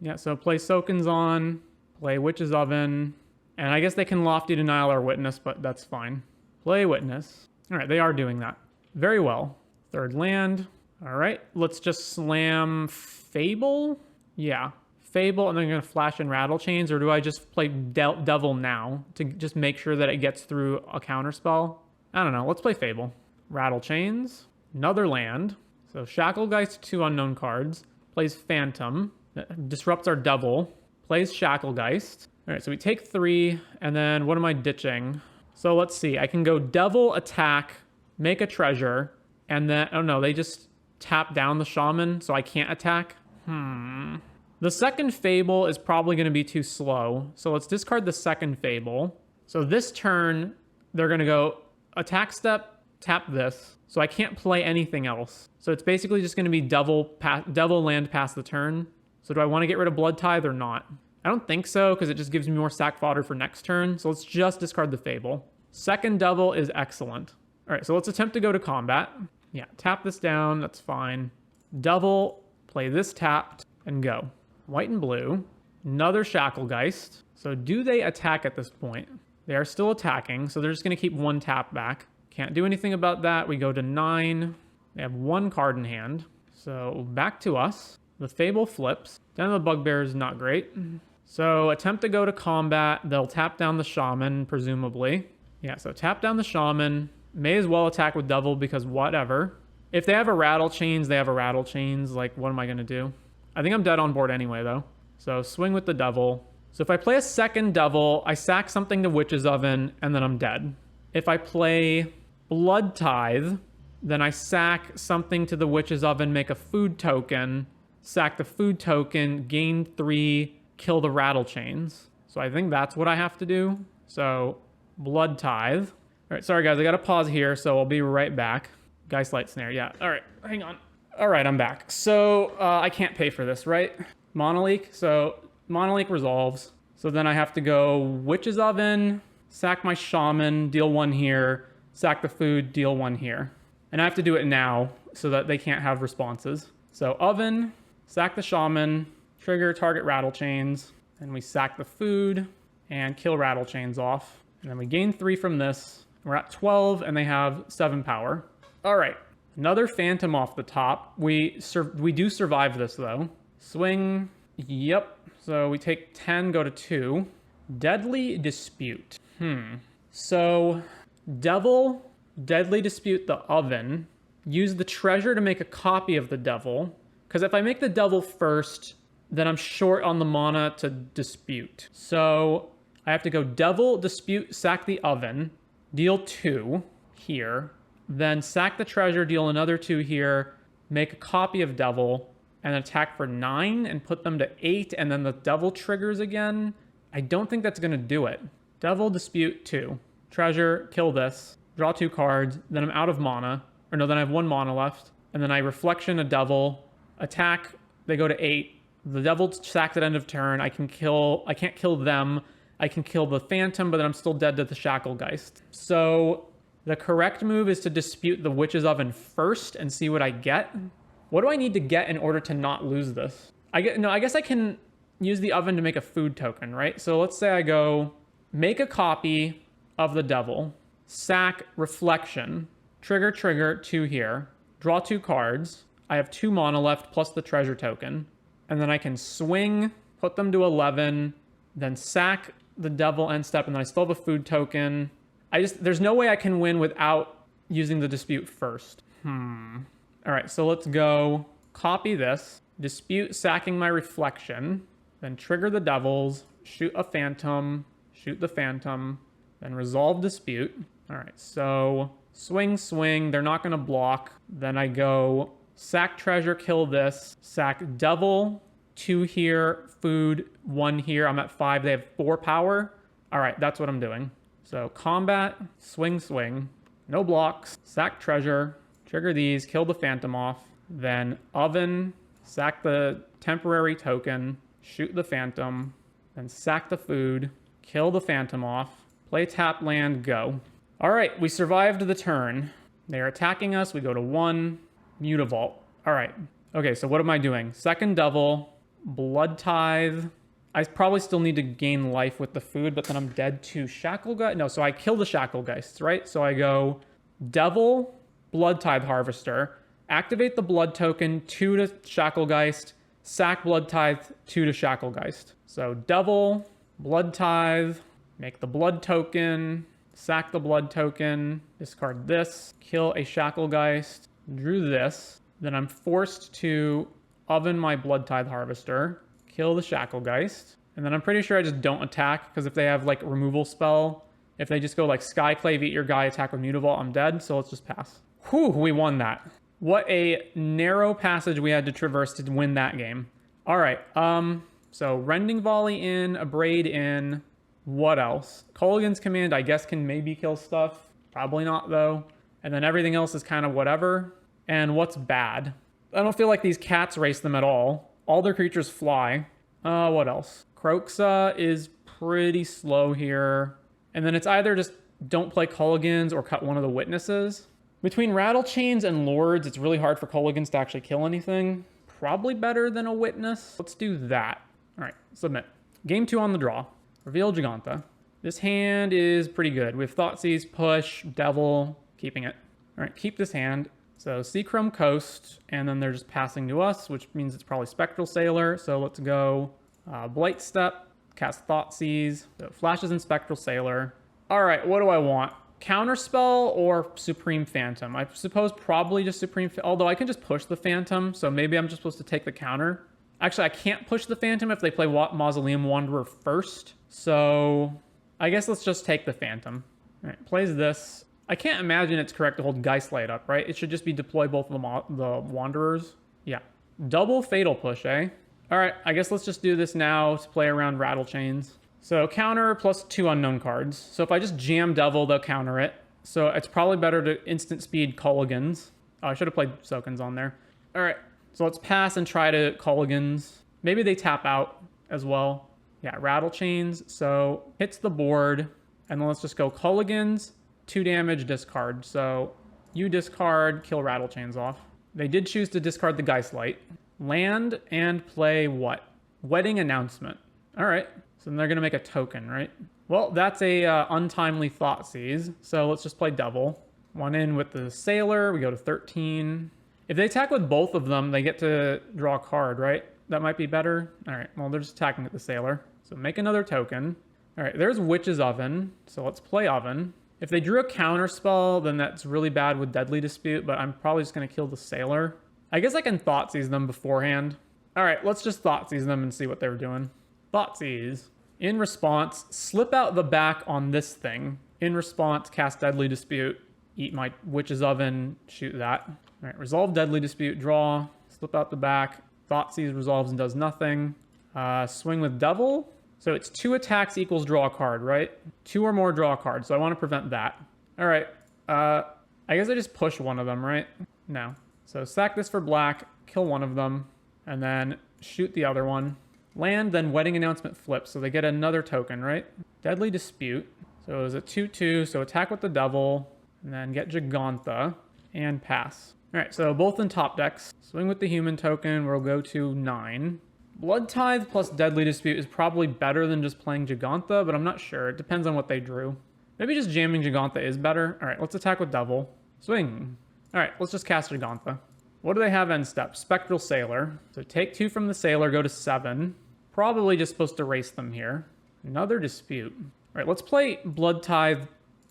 Speaker 1: Yeah, so play Soken's on, play Witch's Oven, and I guess they can Lofty Denial or Witness, but that's fine. Play Witness. All right, they are doing that. Very well. 3rd land. All right, let's just slam Fable. Yeah. Fable, and then I'm going to flash in Rattle Chains, or do I just play Devil now to just make sure that it gets through a counterspell? I don't know. Let's play Fable. Rattle Chains. Another land. So Shacklegeist, 2 unknown cards. Plays Phantom. Disrupts our Devil. Plays Shacklegeist. All right, so we take 3, and then what am I ditching? So let's see. I can go Devil, attack, make a treasure, and then, oh no, they just tap down the Shaman, so I can't attack. The 2nd Fable is probably going to be too slow. So let's discard the 2nd Fable. So this turn, they're going to go attack step, tap this. So I can't play anything else. So it's basically just going to be Devil land past the turn. So do I want to get rid of Blood Tithe or not? I don't think so, because it just gives me more sack fodder for next turn. So let's just discard the Fable. 2nd Devil is excellent. All right, so let's attempt to go to combat. Yeah, tap this down. That's fine. Devil, play this tapped, and go. White and blue. Another Shacklegeist. So do they attack at this point? They are still attacking, so they're just going to keep 1 tap back. Can't do anything about that. We go to 9. They have 1 card in hand. So back to us. The Fable flips. Den of the Bugbear is not great. So attempt to go to combat. They'll tap down the Shaman, presumably. Yeah, so tap down the Shaman. May as well attack with Devil because whatever. If they have a Rattle Chains, they have a Rattle Chains. Like, what am I going to do? I think I'm dead on board anyway, though. So swing with the Devil. So if I play a second Devil, I sack something to Witch's Oven, and then I'm dead. If I play Blood Tithe, then I sack something to the Witch's Oven, make a food token, sack the food token, gain 3, kill the Rattle Chains. So I think that's what I have to do. So Blood Tithe. All right, sorry guys, I got to pause here, so I'll be right back. Geistlight Snare, yeah. All right, hang on. All right, I'm back. So I can't pay for this, right? Monoleak, so Monoleak resolves. So then I have to go Witch's Oven, sack my Shaman, deal 1 here, sack the food, deal 1 here. And I have to do it now so that they can't have responses. So Oven, sack the Shaman, trigger target Rattle Chains, and we sack the food and kill Rattle Chains off. And then we gain 3 from this. We're at 12 and they have 7 power. All right, another Phantom off the top. We do survive this though. Swing, yep. So we take 10, go to 2. Deadly Dispute. So Devil, Deadly Dispute the Oven. Use the treasure to make a copy of the Devil. Because if I make the Devil first, then I'm short on the mana to Dispute. So I have to go Devil, Dispute, sack the Oven, deal 2 here. Then sack the treasure, deal another 2 here, make a copy of Devil, and attack for 9 and put them to 8, and then the Devil triggers again. I don't think that's going to do it. Devil, Dispute, 2. Treasure, kill this, draw 2 cards, then I'm out of mana. Or no, then I have 1 mana left. And then I Reflection a Devil, attack, they go to 8. The Devil sacks at end of turn. I can't kill them. I can kill the Phantom, but then I'm still dead to the Shacklegeist. So the correct move is to dispute the Witch's Oven first and see what I get. What do I need to get in order to not lose this? I guess I can use the Oven to make a food token, right? So let's say I go make a copy of the Devil, sack Reflection, trigger 2 here, draw 2 cards. I have 2 mana left plus the treasure token. And then I can swing, put them to 11, then sack the Devil end step, and then I still have a food token. There's no way I can win without using the dispute first. All right, so let's go copy this, dispute sacking my Reflection, then trigger the Devils, shoot a Phantom, shoot the Phantom, then resolve dispute. All right, so swing, they're not gonna block. Then I go sack treasure, kill this, sack Devil, 2 here, food, 1 here. I'm at 5, they have 4 power. All right, that's what I'm doing. So combat, swing, no blocks, sack treasure, trigger these, kill the Phantom off, then Oven, sack the temporary token, shoot the Phantom, then sack the food, kill the Phantom off, play tap land, go. All right, we survived the turn. They're attacking us, we go to 1, Mutavault. All right, okay, so what am I doing? Second Devil, Blood Tithe. I probably still need to gain life with the food, but then I'm dead to Shacklegeist. No, so I kill the Shacklegeists, right? So I go Devil, Blood Tithe Harvester, activate the blood token, 2 to Shacklegeist, sack Blood Tithe, 2 to Shacklegeist. So Devil, Blood Tithe, make the blood token, sack the blood token, discard this, kill a Shacklegeist, drew this, then I'm forced to Oven my Blood Tithe Harvester, kill the Shacklegeist, and then I'm pretty sure I just don't attack, because if they have like removal spell, if they just go like Skyclave, eat your guy, attack with Mutavault, I'm dead, so let's just pass. Whew, we won that. What a narrow passage we had to traverse to win that game. All right, so Rending Volley in, Abrade in, what else? Kolaghan's Command, I guess, can maybe kill stuff. Probably not, though. And then everything else is kind of whatever. And what's bad? I don't feel like these cats race them at all. All their creatures fly. What else? Kroxa is pretty slow here. And then it's either just don't play Kolaghan's or cut one of the witnesses. Between Rattle Chains and Lords, it's really hard for Kolaghan's to actually kill anything. Probably better than a witness. Let's do that. All right, submit. Game 2 on the draw. Reveal Giganta. This hand is pretty good. We have Thoughtseize, Push, Devil, keeping it. All right, keep this hand. So Seachrome Coast, and then they're just passing to us, which means it's probably Spectral Sailor. So let's go Blight Step, cast Thoughtseize. So it flashes in Spectral Sailor. All right, what do I want? Counterspell or Supreme Phantom? I suppose probably just Supreme, although I can just push the Phantom, so maybe I'm just supposed to take the counter. Actually, I can't push the Phantom if they play Mausoleum Wanderer first, so I guess let's just take the Phantom. All right, plays this. I can't imagine it's correct to hold Geistlight up, right? It should just be deploy both of the Wanderers. Yeah. Double Fatal Push, eh? All right, I guess let's just do this now to play around Rattle Chains. So counter plus 2 unknown cards. So if I just jam Devil, they'll counter it. So it's probably better to instant speed Culligans. Oh, I should have played Sokens on there. All right, so let's pass and try to Culligans. Maybe they tap out as well. Yeah, Rattle Chains. So hits the board. And then let's just go Culligans, 2 damage, discard. So you discard, kill Rattle Chains off. They did choose to discard the Geistlight. Land and play what? Wedding Announcement. All right. So then they're going to make a token, right? Well, that's a untimely Thoughtseize. So let's just play Devil. 1 in with the Sailor. We go to 13. If they attack with both of them, they get to draw a card, right? That might be better. All right. Well, they're just attacking with the Sailor. So make another token. All right. There's Witch's Oven. So let's play Oven. If they drew a counter spell, then that's really bad with Deadly Dispute, but I'm probably just going to kill the Sailor. I guess I can Thoughtseize them beforehand. All right. Let's just Thoughtseize them and see what they're doing. Thoughtseize. In response, slip out the back on this thing. In response, cast Deadly Dispute. Eat my Witch's Oven. Shoot that. All right, resolve Deadly Dispute. Draw. Slip out the back. Thoughtseize resolves and does nothing. Swing with Devil. So it's 2 attacks equals draw a card, right? 2 or more draw a card. So I want to prevent that. All right. I guess I just push one of them, right? No. So sack this for black. Kill one of them. And then shoot the other one. Land, then Wedding Announcement flips, so they get another token, right? Deadly Dispute. So it was a 2/2, so attack with the Devil, and then get Gigantha, and pass. All right, so both in top decks. Swing with the human token, we'll go to 9. Blood Tithe plus Deadly Dispute is probably better than just playing Gigantha, but I'm not sure. It depends on what they drew. Maybe just jamming Gigantha is better. All right, let's attack with Devil. Swing. All right, let's just cast Gigantha. What do they have end step? Spectral Sailor. So take 2 from the Sailor, go to 7. Probably just supposed to race them here. Another Dispute. All right, let's play Blood Tithe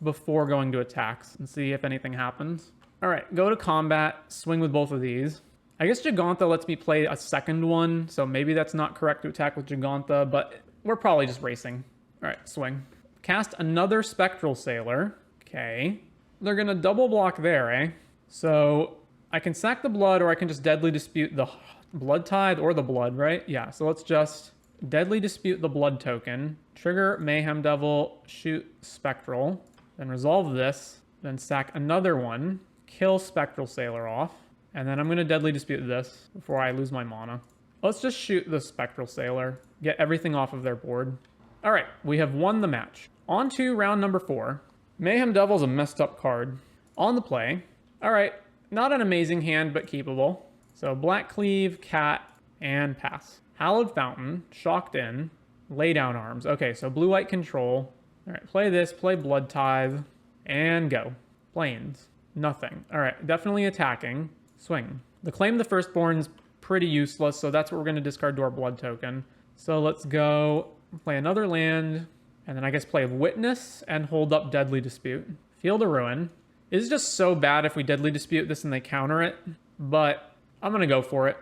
Speaker 1: before going to attacks and see if anything happens. All right, go to combat, swing with both of these. I guess Gigantha lets me play a second one, so maybe that's not correct to attack with Gigantha, but we're probably just racing. All right, swing. Cast another Spectral Sailor. Okay. They're going to double block there, eh? So I can sack the blood, or I can just Deadly Dispute the Blood Tithe or the blood, right? Yeah, so let's just Deadly Dispute the blood token, trigger Mayhem Devil, shoot Spectral, then resolve this, then sack another one, kill Spectral Sailor off, and then I'm going to Deadly Dispute this before I lose my mana. Let's just shoot the Spectral Sailor, get everything off of their board. All right, we have won the match. On to round number 4. Mayhem Devil's a messed up card. On the play. All right, not an amazing hand, but keepable. So Black Cleave, Cat, and pass. Hallowed Fountain, Shocked In, Lay Down Arms. Okay, so blue-white control. All right, play this, play Blood Tithe, and go. Plains, nothing. All right, definitely attacking. Swing. The Claim the Firstborn's pretty useless, so that's what we're going to discard to our blood token. So let's go play another land, and then I guess play Witness and hold up Deadly Dispute. Field of Ruin. It's just so bad if we Deadly Dispute this and they counter it, but I'm going to go for it.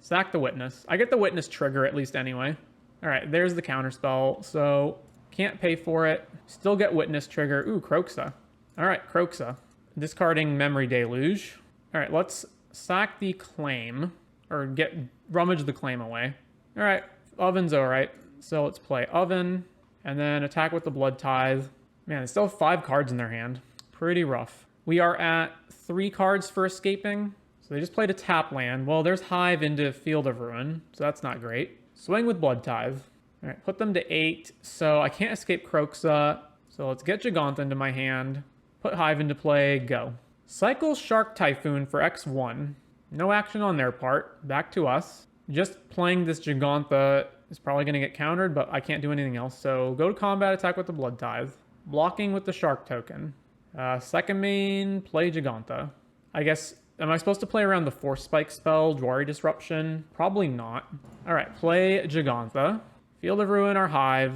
Speaker 1: Sack the Witness. I get the Witness trigger at least anyway. All right, there's the counterspell. So can't pay for it. Still get Witness trigger. Ooh, Kroxa. All right, Kroxa. Discarding Memory Deluge. All right, let's sack the Claim, or rummage the Claim away. All right, Oven's all right. So let's play Oven, and then attack with the Blood Tithe. Man, they still have 5 cards in their hand. Pretty rough. We are at 3 cards for escaping. So they just played a tap land. Well, there's Hive into Field of Ruin, so that's not great. Swing with Blood Tithe. All right, put them to 8. So I can't escape Kroxa. So let's get Gigantha into my hand. Put Hive into play. Go. Cycle Shark Typhoon for X1. No action on their part. Back to us. Just playing this Gigantha is probably going to get countered, but I can't do anything else. So go to combat, attack with the Blood Tithe. Blocking with the Shark token. Second main, play Gigantha. I guess Am I supposed to play around the Force Spike spell, Dwari Disruption? Probably not. All right, play Gigantha. Field of Ruin our Hive.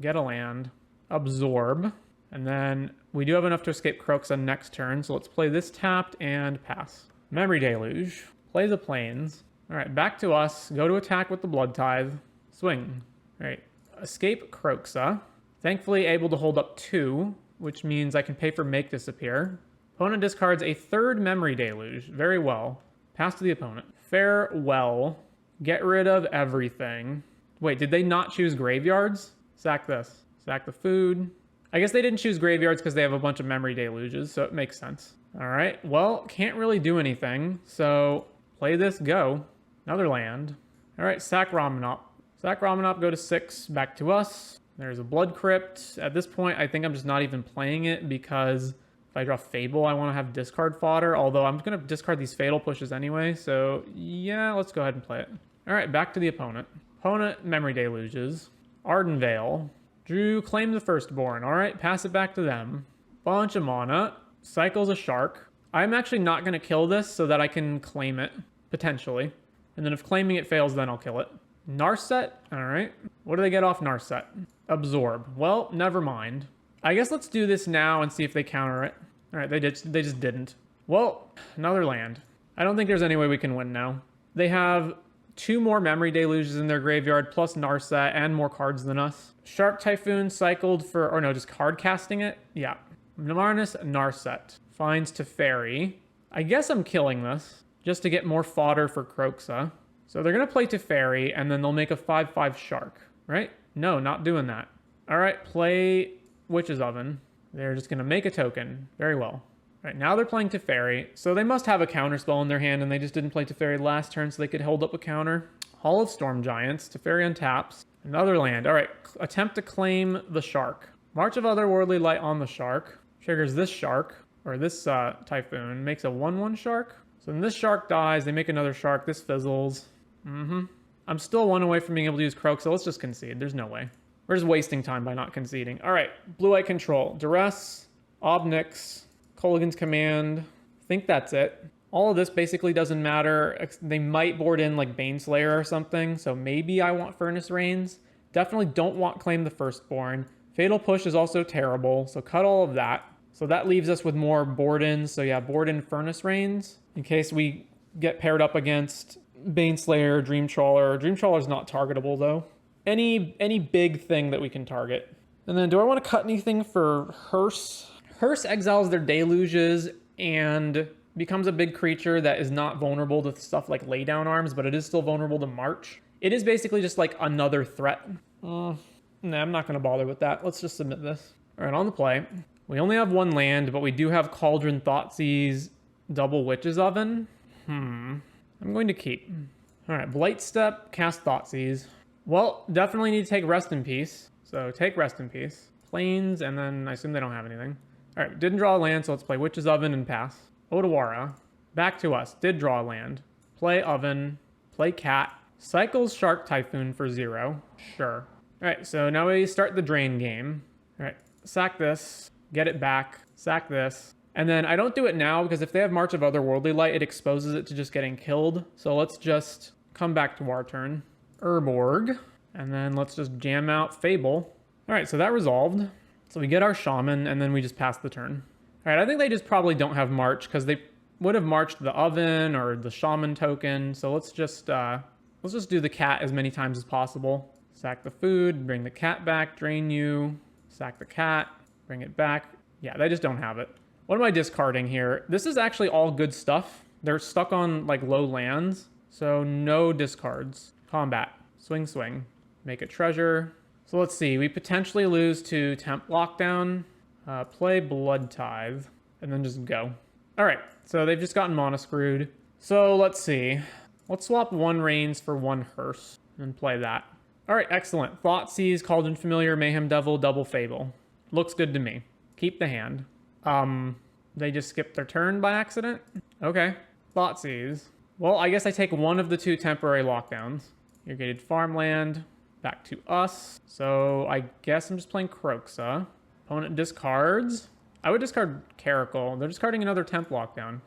Speaker 1: Get a land. Absorb. And then we do have enough to escape Kroxa next turn, so let's play this tapped and pass. Memory Deluge. Play the Plains. All right, back to us. Go to attack with the Blood Tithe. Swing. All right, escape Kroxa. Thankfully able to hold up 2, which means I can pay for Make Disappear. Opponent discards a 3rd Memory Deluge. Very well. Pass to the opponent. Farewell. Get rid of everything. Wait, did they not choose graveyards? Sack this. Sack the food. I guess they didn't choose graveyards because they have a bunch of Memory Deluges, so it makes sense. All right, well, can't really do anything, so play this, go. Another land. All right, sack Ramanop. Sack Ramanop, go to 6, back to us. There's a Blood Crypt. At this point, I think I'm just not even playing it because if I draw Fable, I want to have discard fodder, although I'm going to discard these Fatal Pushes anyway, so yeah, let's go ahead and play it. All right, back to the opponent. Opponent, Memory Deluges. Arden Vale. Drew, claim the Firstborn. All right, pass it back to them. Bunch of mana. Cycles a Shark. I'm actually not going to kill this so that I can claim it, potentially. And then if claiming it fails, then I'll kill it. Narset? All right. What do they get off Narset? Absorb. Well, never mind. I guess let's do this now and see if they counter it. All right, they just didn't. Well, another land. I don't think there's any way we can win now. They have 2 more Memory Deluges in their graveyard, plus Narset, and more cards than us. Sharp Typhoon cycled for, or no, just card casting it? Yeah. Namarnus Narset. Finds Teferi. I guess I'm killing this, just to get more fodder for Kroxa. So they're going to play Teferi, and then they'll make a 5/5 Shark, right? No, not doing that. All right, play Witch's Oven. They're just going to make a token. Very well. All right, now they're playing Teferi. So they must have a counter spell in their hand, and they just didn't play Teferi last turn so they could hold up a counter. Hall of Storm Giants. Teferi untaps. Another land. All right, attempt to claim the Shark. March of Otherworldly Light on the Shark. Triggers this Shark, or this Typhoon. Makes a 1/1 Shark. So then this Shark dies. They make another Shark. This fizzles. I'm still 1 away from being able to use Croak, so let's just concede. There's no way. We're just wasting time by not conceding. All right, Blue-White Control. Duress, Obnix, Kolaghan's Command. I think that's it. All of this basically doesn't matter. They might board in like Baneslayer or something, so maybe I want Furnace Rains. Definitely don't want Claim the Firstborn. Fatal Push is also terrible, so cut all of that. So that leaves us with more board-ins. So yeah, board in Furnace Rains in case we get paired up against Baneslayer, Dream Trawler. Dream Trawler's not targetable though. Any big thing that we can target. And then do I want to cut anything for Hearse? Hearse exiles their Deluges and becomes a big creature that is not vulnerable to stuff like Laydown Arms, but it is still vulnerable to March. It is basically just like another threat. Nah, I'm not going to bother with that. Let's just submit this. All right, on the play. We only have 1 land, but we do have Cauldron, Thoughtseize, double Witch's Oven. I'm going to keep. All right, Blight Step, cast Thoughtseize. Well, definitely need to take Rest in Peace. So take Rest in Peace. Plains, and then I assume they don't have anything. All right, didn't draw a land, so let's play Witch's Oven and pass. Odawara, back to us. Did draw a land. Play Oven, play Cat. Cycles Shark Typhoon for 0. Sure. All right, so now we start the drain game. All right, sack this, get it back, sack this. And then I don't do it now because if they have March of Otherworldly Light, it exposes it to just getting killed. So let's just come back to our turn. Urborg. And then let's just jam out Fable. All right, so that resolved. So we get our Shaman, and then we just pass the turn. All right, I think they just probably don't have March because they would have marched the Oven or the Shaman token. So let's just do the Cat as many times as possible. Sack the food, bring the Cat back, drain you. Sack the Cat, bring it back. Yeah, they just don't have it. What am I discarding here? This is actually all good stuff. They're stuck on like low lands, so no discards. Combat, swing, swing, make a treasure. So let's see, we potentially lose to Temp Lockdown, play Blood Tithe, and then just go. All right, so they've just gotten mono screwed. So let's see, let's swap 1 Reigns for 1 Hearse and play that. All right, excellent. Thoughtseize, Cauldron Familiar, Mayhem Devil, double Fable. Looks good to me. Keep the hand. They just skipped their turn by accident? Okay. Thoughtseize. Well, I guess I take 1 of the 2 temporary lockdowns. Irrigated Farmland. Back to us. So I guess I'm just playing Kroxa. Opponent discards. I would discard Caracal. They're discarding another temp lockdown.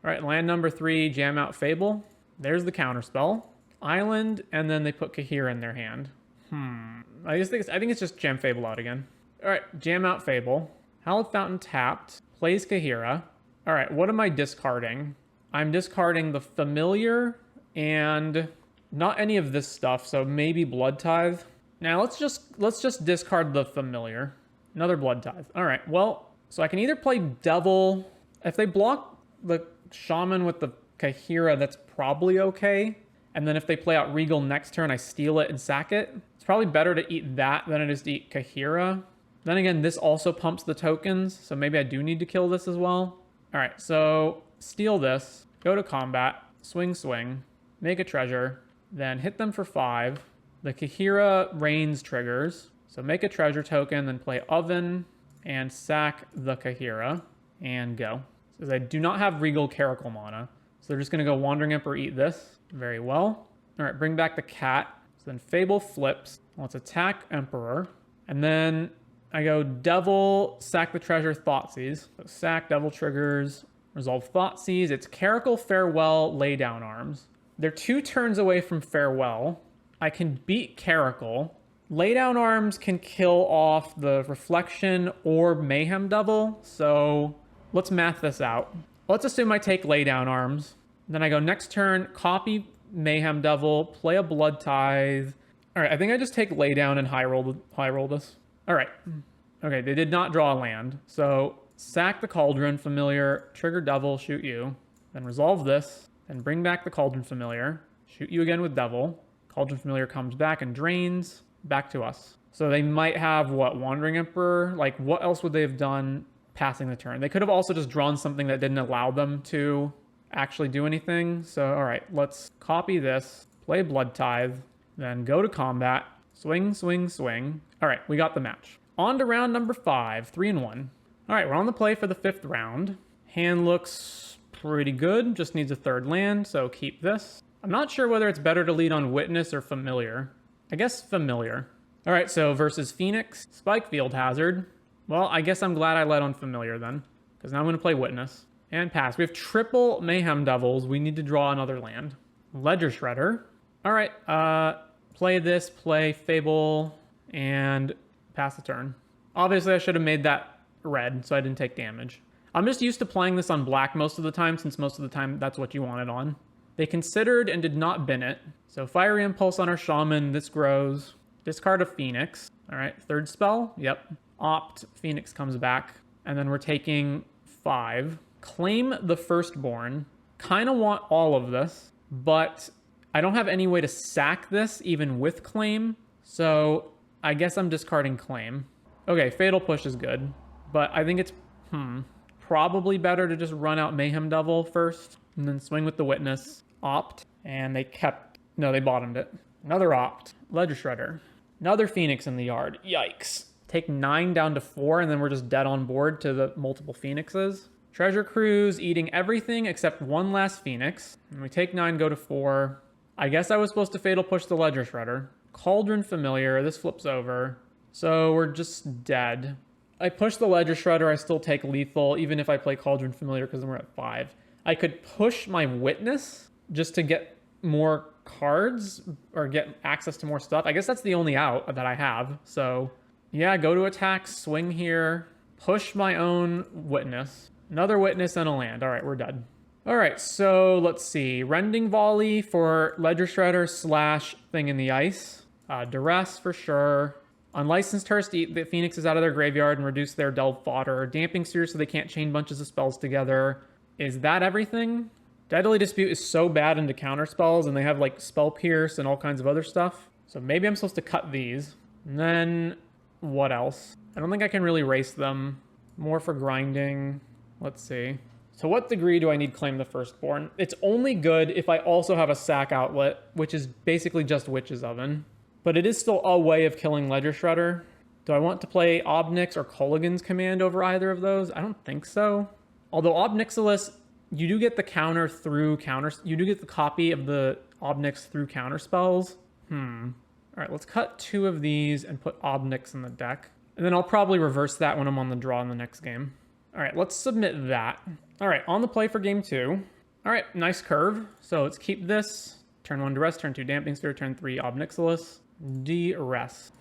Speaker 1: All right, land number 3, jam out Fable. There's the counterspell. Island, and then they put Kahira in their hand. I think it's just jam Fable out again. All right, jam out Fable. Hallowed Fountain tapped. Plays Kahira. All right, what am I discarding? I'm discarding the Familiar and not any of this stuff, so maybe Blood Tithe. Now let's just discard the Familiar. Another Blood Tithe. All right, well, so I can either play Devil. If they block the Shaman with the Kahira, that's probably okay. And then if they play out Regal next turn, I steal it and sack it. It's probably better to eat that than it is to eat Kahira. Then again, this also pumps the tokens, so maybe I do need to kill this as well. All right, so steal this, go to combat, swing, make a treasure, then hit them for 5. The Kahira Reigns triggers, so make a treasure token, then play Oven and sack the Kahira and go. Says I do not have Regal Caracal mana, so they're just going to go Wandering Emperor, eat this. Very well. All right, bring back the cat. So then Fable flips. Let's attack Emperor. And then I go Devil, sack the treasure, Thoughtseize. So sack, Devil triggers, resolve Thoughtseize. It's Caracal, Farewell, lay down Arms. They're 2 turns away from Farewell. I can beat Caracal. Lay down Arms can kill off the Reflection or Mayhem Devil. So let's math this out. Let's assume I take Lay down Arms. Then I go next turn, copy Mayhem Devil, play a Blood Tithe. All right, I think I just take Lay down and high roll this. All right. Okay, they did not draw a land. So sack the Cauldron Familiar, trigger Devil, shoot you. Then resolve this, then bring back the Cauldron Familiar, shoot you again with Devil. Cauldron Familiar comes back and drains, back to us. So they might have, what, Wandering Emperor? Like, what else would they have done passing the turn? They could have also just drawn something that didn't allow them to actually do anything. So, all right, let's copy this, play Blood Tithe, then go to combat, swing. All right, we got the match. On to round number 5, 3-1. All right, we're on the play for the 5th round. Hand looks pretty good, just needs a 3rd land, so keep this. I'm not sure whether it's better to lead on Witness or Familiar. I guess Familiar. All right, so versus Phoenix, Spike Field Hazard. Well, I guess I'm glad I led on Familiar then, because now I'm going to play Witness. And pass. We have triple Mayhem Devils. We need to draw another land. Ledger Shredder. All right. Play this, play Fable, and pass the turn. Obviously, I should have made that red, so I didn't take damage. I'm just used to playing this on black most of the time, since most of the time that's what you want it on. They considered and did not bin it. So Fiery Impulse on our Shaman. This grows. Discard a Phoenix. All right. 3rd spell. Yep. Opt. Phoenix comes back. And then we're taking 5. Claim the Firstborn. Kind of want all of this, but I don't have any way to sack this even with Claim, so I guess I'm discarding Claim. Okay, Fatal Push is good, but I think it's probably better to just run out Mayhem Devil first and then swing with the Witness. Opt, and they bottomed it. Another Opt. Ledger Shredder. Another Phoenix in the yard. Yikes. Take 9 down to 4, and then we're just dead on board to the multiple Phoenixes. Treasure Cruise, eating everything except one last Phoenix. And we take 9, go to 4. I guess I was supposed to Fatal Push the Ledger Shredder. Cauldron Familiar, this flips over. So we're just dead. I push the Ledger Shredder, I still take lethal, even if I play Cauldron Familiar because then we're at 5. I could push my Witness just to get more cards or get access to more stuff. I guess that's the only out that I have. So yeah, go to attack, swing here, push my own Witness. Another Witness and a land. All right, we're dead. All right, so let's see. Rending Volley for Ledger Shredder / Thing in the Ice. Duress for sure. Unlicensed Hearse to eat the Phoenixes out of their graveyard and reduce their delve fodder. Damping Sphere so they can't chain bunches of spells together. Is that everything? Deadly Dispute is so bad into counter spells, and they have like Spell Pierce and all kinds of other stuff. So maybe I'm supposed to cut these. And then what else? I don't think I can really race them. More for grinding. Let's see. To what degree do I need Claim the Firstborn? It's only good if I also have a sack outlet, which is basically just Witch's Oven. But it is still a way of killing Ledger Shredder. Do I want to play Obnix or Colligan's Command over either of those? I don't think so. Although Obnixilis, you do get the counter through counters. You do get the copy of the Obnix through counter spells. All right, let's cut 2 of these and put Obnix in the deck. And then I'll probably reverse that when I'm on the draw in the next game. All right, let's submit that. All right, on the play for game 2. All right, nice curve. So let's keep this. Turn 1 Duress, turn 2 Damping Sphere, turn 3 Obnixilis. Duress.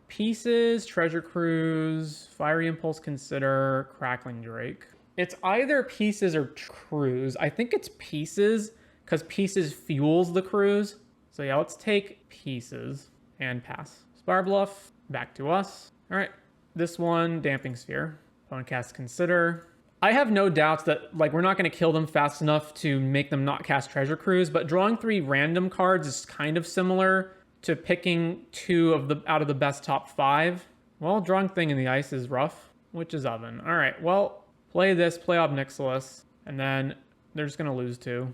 Speaker 1: Pieces, Treasure Cruise, Fiery Impulse, Consider, Crackling Drake. It's either Pieces or Cruise. I think it's Pieces, because Pieces fuels the Cruise. So yeah, let's take Pieces and pass. Spire Bluff, back to us. All right, this one, Damping Sphere. Opponent casts Consider. I have no doubts that we're not going to kill them fast enough to make them not cast Treasure Cruise, but drawing 3 random cards is kind of similar to picking 2 out of the best top 5. Well, drawing Thing in the Ice is rough, which is Oven. All right, well, play this, play Obnixilis, and then they're just going to lose 2.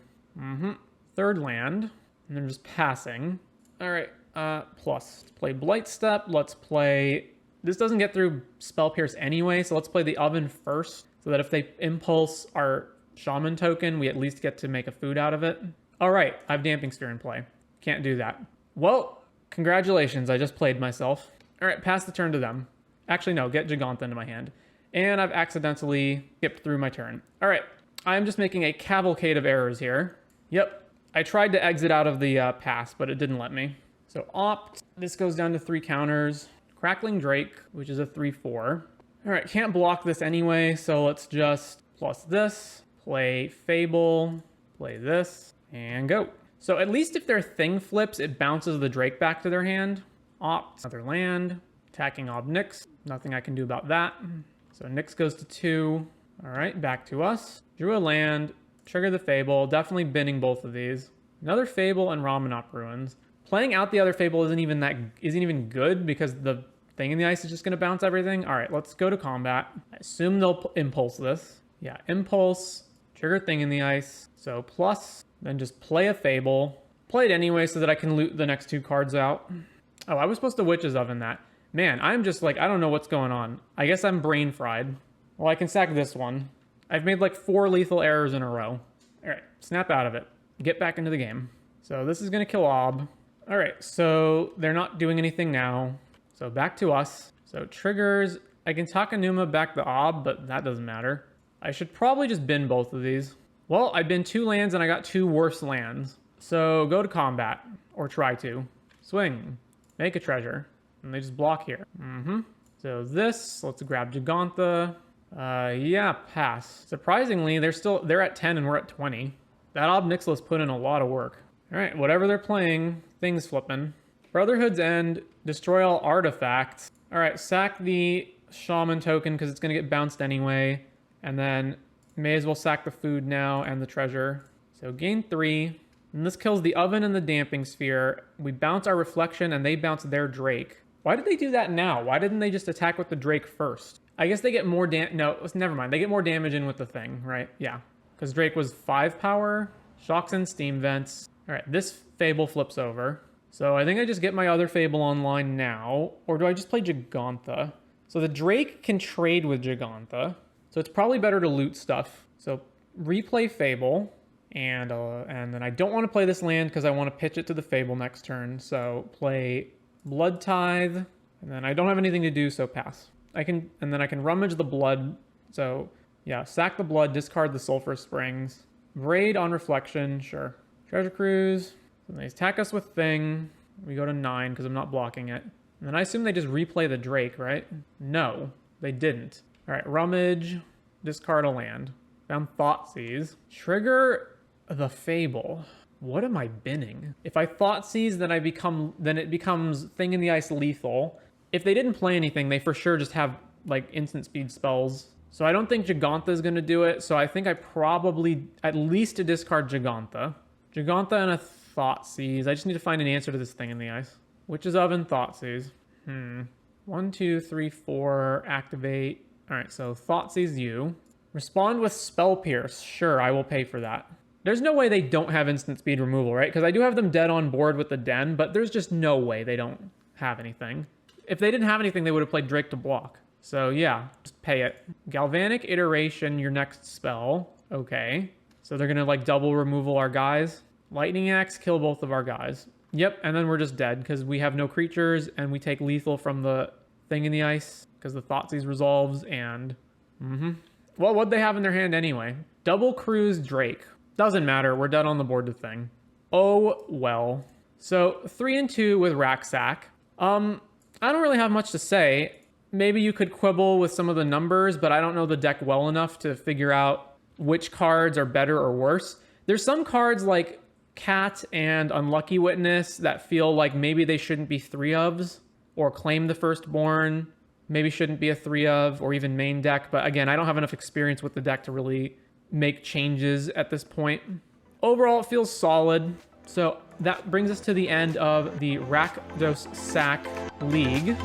Speaker 1: Third land, and they're just passing. All right, plus. Let's play Blight Step. Let's play... This doesn't get through Spell Pierce anyway, so let's play the Oven first, so that if they impulse our Shaman token, we at least get to make a food out of it. All right, I have Damping Sphere in play. Can't do that. Well, congratulations, I just played myself. All right, pass the turn to them. Actually, no, get Gigantha into my hand. And I've accidentally skipped through my turn. All right, I'm just making a cavalcade of errors here. Yep, I tried to exit out of the pass, but it didn't let me. So opt, this goes down to 3 counters. Crackling Drake, which is a 3/4. All right, can't block this anyway, so let's just plus this, play Fable, play this, and go. So at least if their thing flips, it bounces the Drake back to their hand. Opt, another land, attacking Obnix, nothing I can do about that. So Nyx goes to 2. All right, back to us. Drew a land, trigger the Fable, definitely binning both of these. Another Fable and Ramanop Ruins. Playing out the other Fable isn't even good because the Thing in the Ice is just going to bounce everything. All right, let's go to combat. I assume they'll impulse this. Yeah, impulse, trigger Thing in the Ice. So plus, then just play a Fable. Play it anyway so that I can loot the next 2 cards out. Oh, I was supposed to Witch's Oven that. Man, I'm just I don't know what's going on. I guess I'm brain fried. Well, I can sack this one. I've made 4 lethal errors in a row. All right, snap out of it. Get back into the game. So this is going to kill Ob. All right, so they're not doing anything now. So back to us. So triggers, I can Takanuma back the Ob, but that doesn't matter. I should probably just bin both of these. Well, I bin 2 lands and I got 2 worse lands. So go to combat, or try to. Swing, make a treasure, and they just block here. So this, let's grab Gigantha. Yeah, pass. Surprisingly, they're at 10 and we're at 20. That Obnixilis put in a lot of work. All right, whatever they're playing, things flipping. Brotherhood's End, destroy all artifacts. All right, sack the Shaman token because it's going to get bounced anyway. And then may as well sack the food now and the treasure. So gain 3. And this kills the Oven and the Damping Sphere. We bounce our Reflection and they bounce their Drake. Why did they do that now? Why didn't they just attack with the Drake first? I guess they get more no, never mind. They get more damage in with the thing, right? Yeah, because Drake was 5 power. Shocks and Steam Vents. All right, this Fable flips over. So I think I just get my other Fable online now. Or do I just play Gigantha? So the Drake can trade with Gigantha. So it's probably better to loot stuff. So replay Fable. And then I don't want to play this land because I want to pitch it to the Fable next turn. So play Blood Tithe. And then I don't have anything to do, so pass. And then I can rummage the blood. So yeah, sack the blood, discard the Sulphur Springs. Raid on Reflection, sure. Treasure Cruise. And they attack us with Thing. We go to 9 because I'm not blocking it. And then I assume they just replay the Drake, right? No, they didn't. All right, rummage, discard a land. Found Thoughtseize. Trigger the Fable. What am I binning? If I Thoughtseize, then it becomes Thing in the Ice lethal. If they didn't play anything, they for sure just have instant speed spells. So I don't think Gigantha is going to do it. So I think I probably at least to discard Gigantha. Gigantha and a Thoughtseize. I just need to find an answer to this Thing in the Ice. Witch's Oven, Thoughtseize. 1, 2, 3, 4. Activate. All right, so Thoughtseize you. Respond with Spell Pierce. Sure, I will pay for that. There's no way they don't have instant speed removal, right? Because I do have them dead on board with the Den, but there's just no way they don't have anything. If they didn't have anything, they would have played Drake to block. So yeah, just pay it. Galvanic Iteration, your next spell. Okay. So they're going to double removal our guys. Lightning Axe, kill both of our guys. Yep, and then we're just dead because we have no creatures and we take lethal from the Thing in the Ice because the Thoughtseize resolves and... Well, what'd they have in their hand anyway? Double Cruise Drake. Doesn't matter. We're done on the board to thing. Oh, well. So 3 and 2 with Raksack. I don't really have much to say. Maybe you could quibble with some of the numbers, but I don't know the deck well enough to figure out which cards are better or worse. There's some cards like Cat and Unlucky Witness that feel like maybe they shouldn't be 3-ofs, or Claim the Firstborn maybe shouldn't be a 3-of, or even main deck. But again, I don't have enough experience with the deck to really make changes at this point. Overall, it feels solid. So that brings us to the end of the Rakdos Sack League.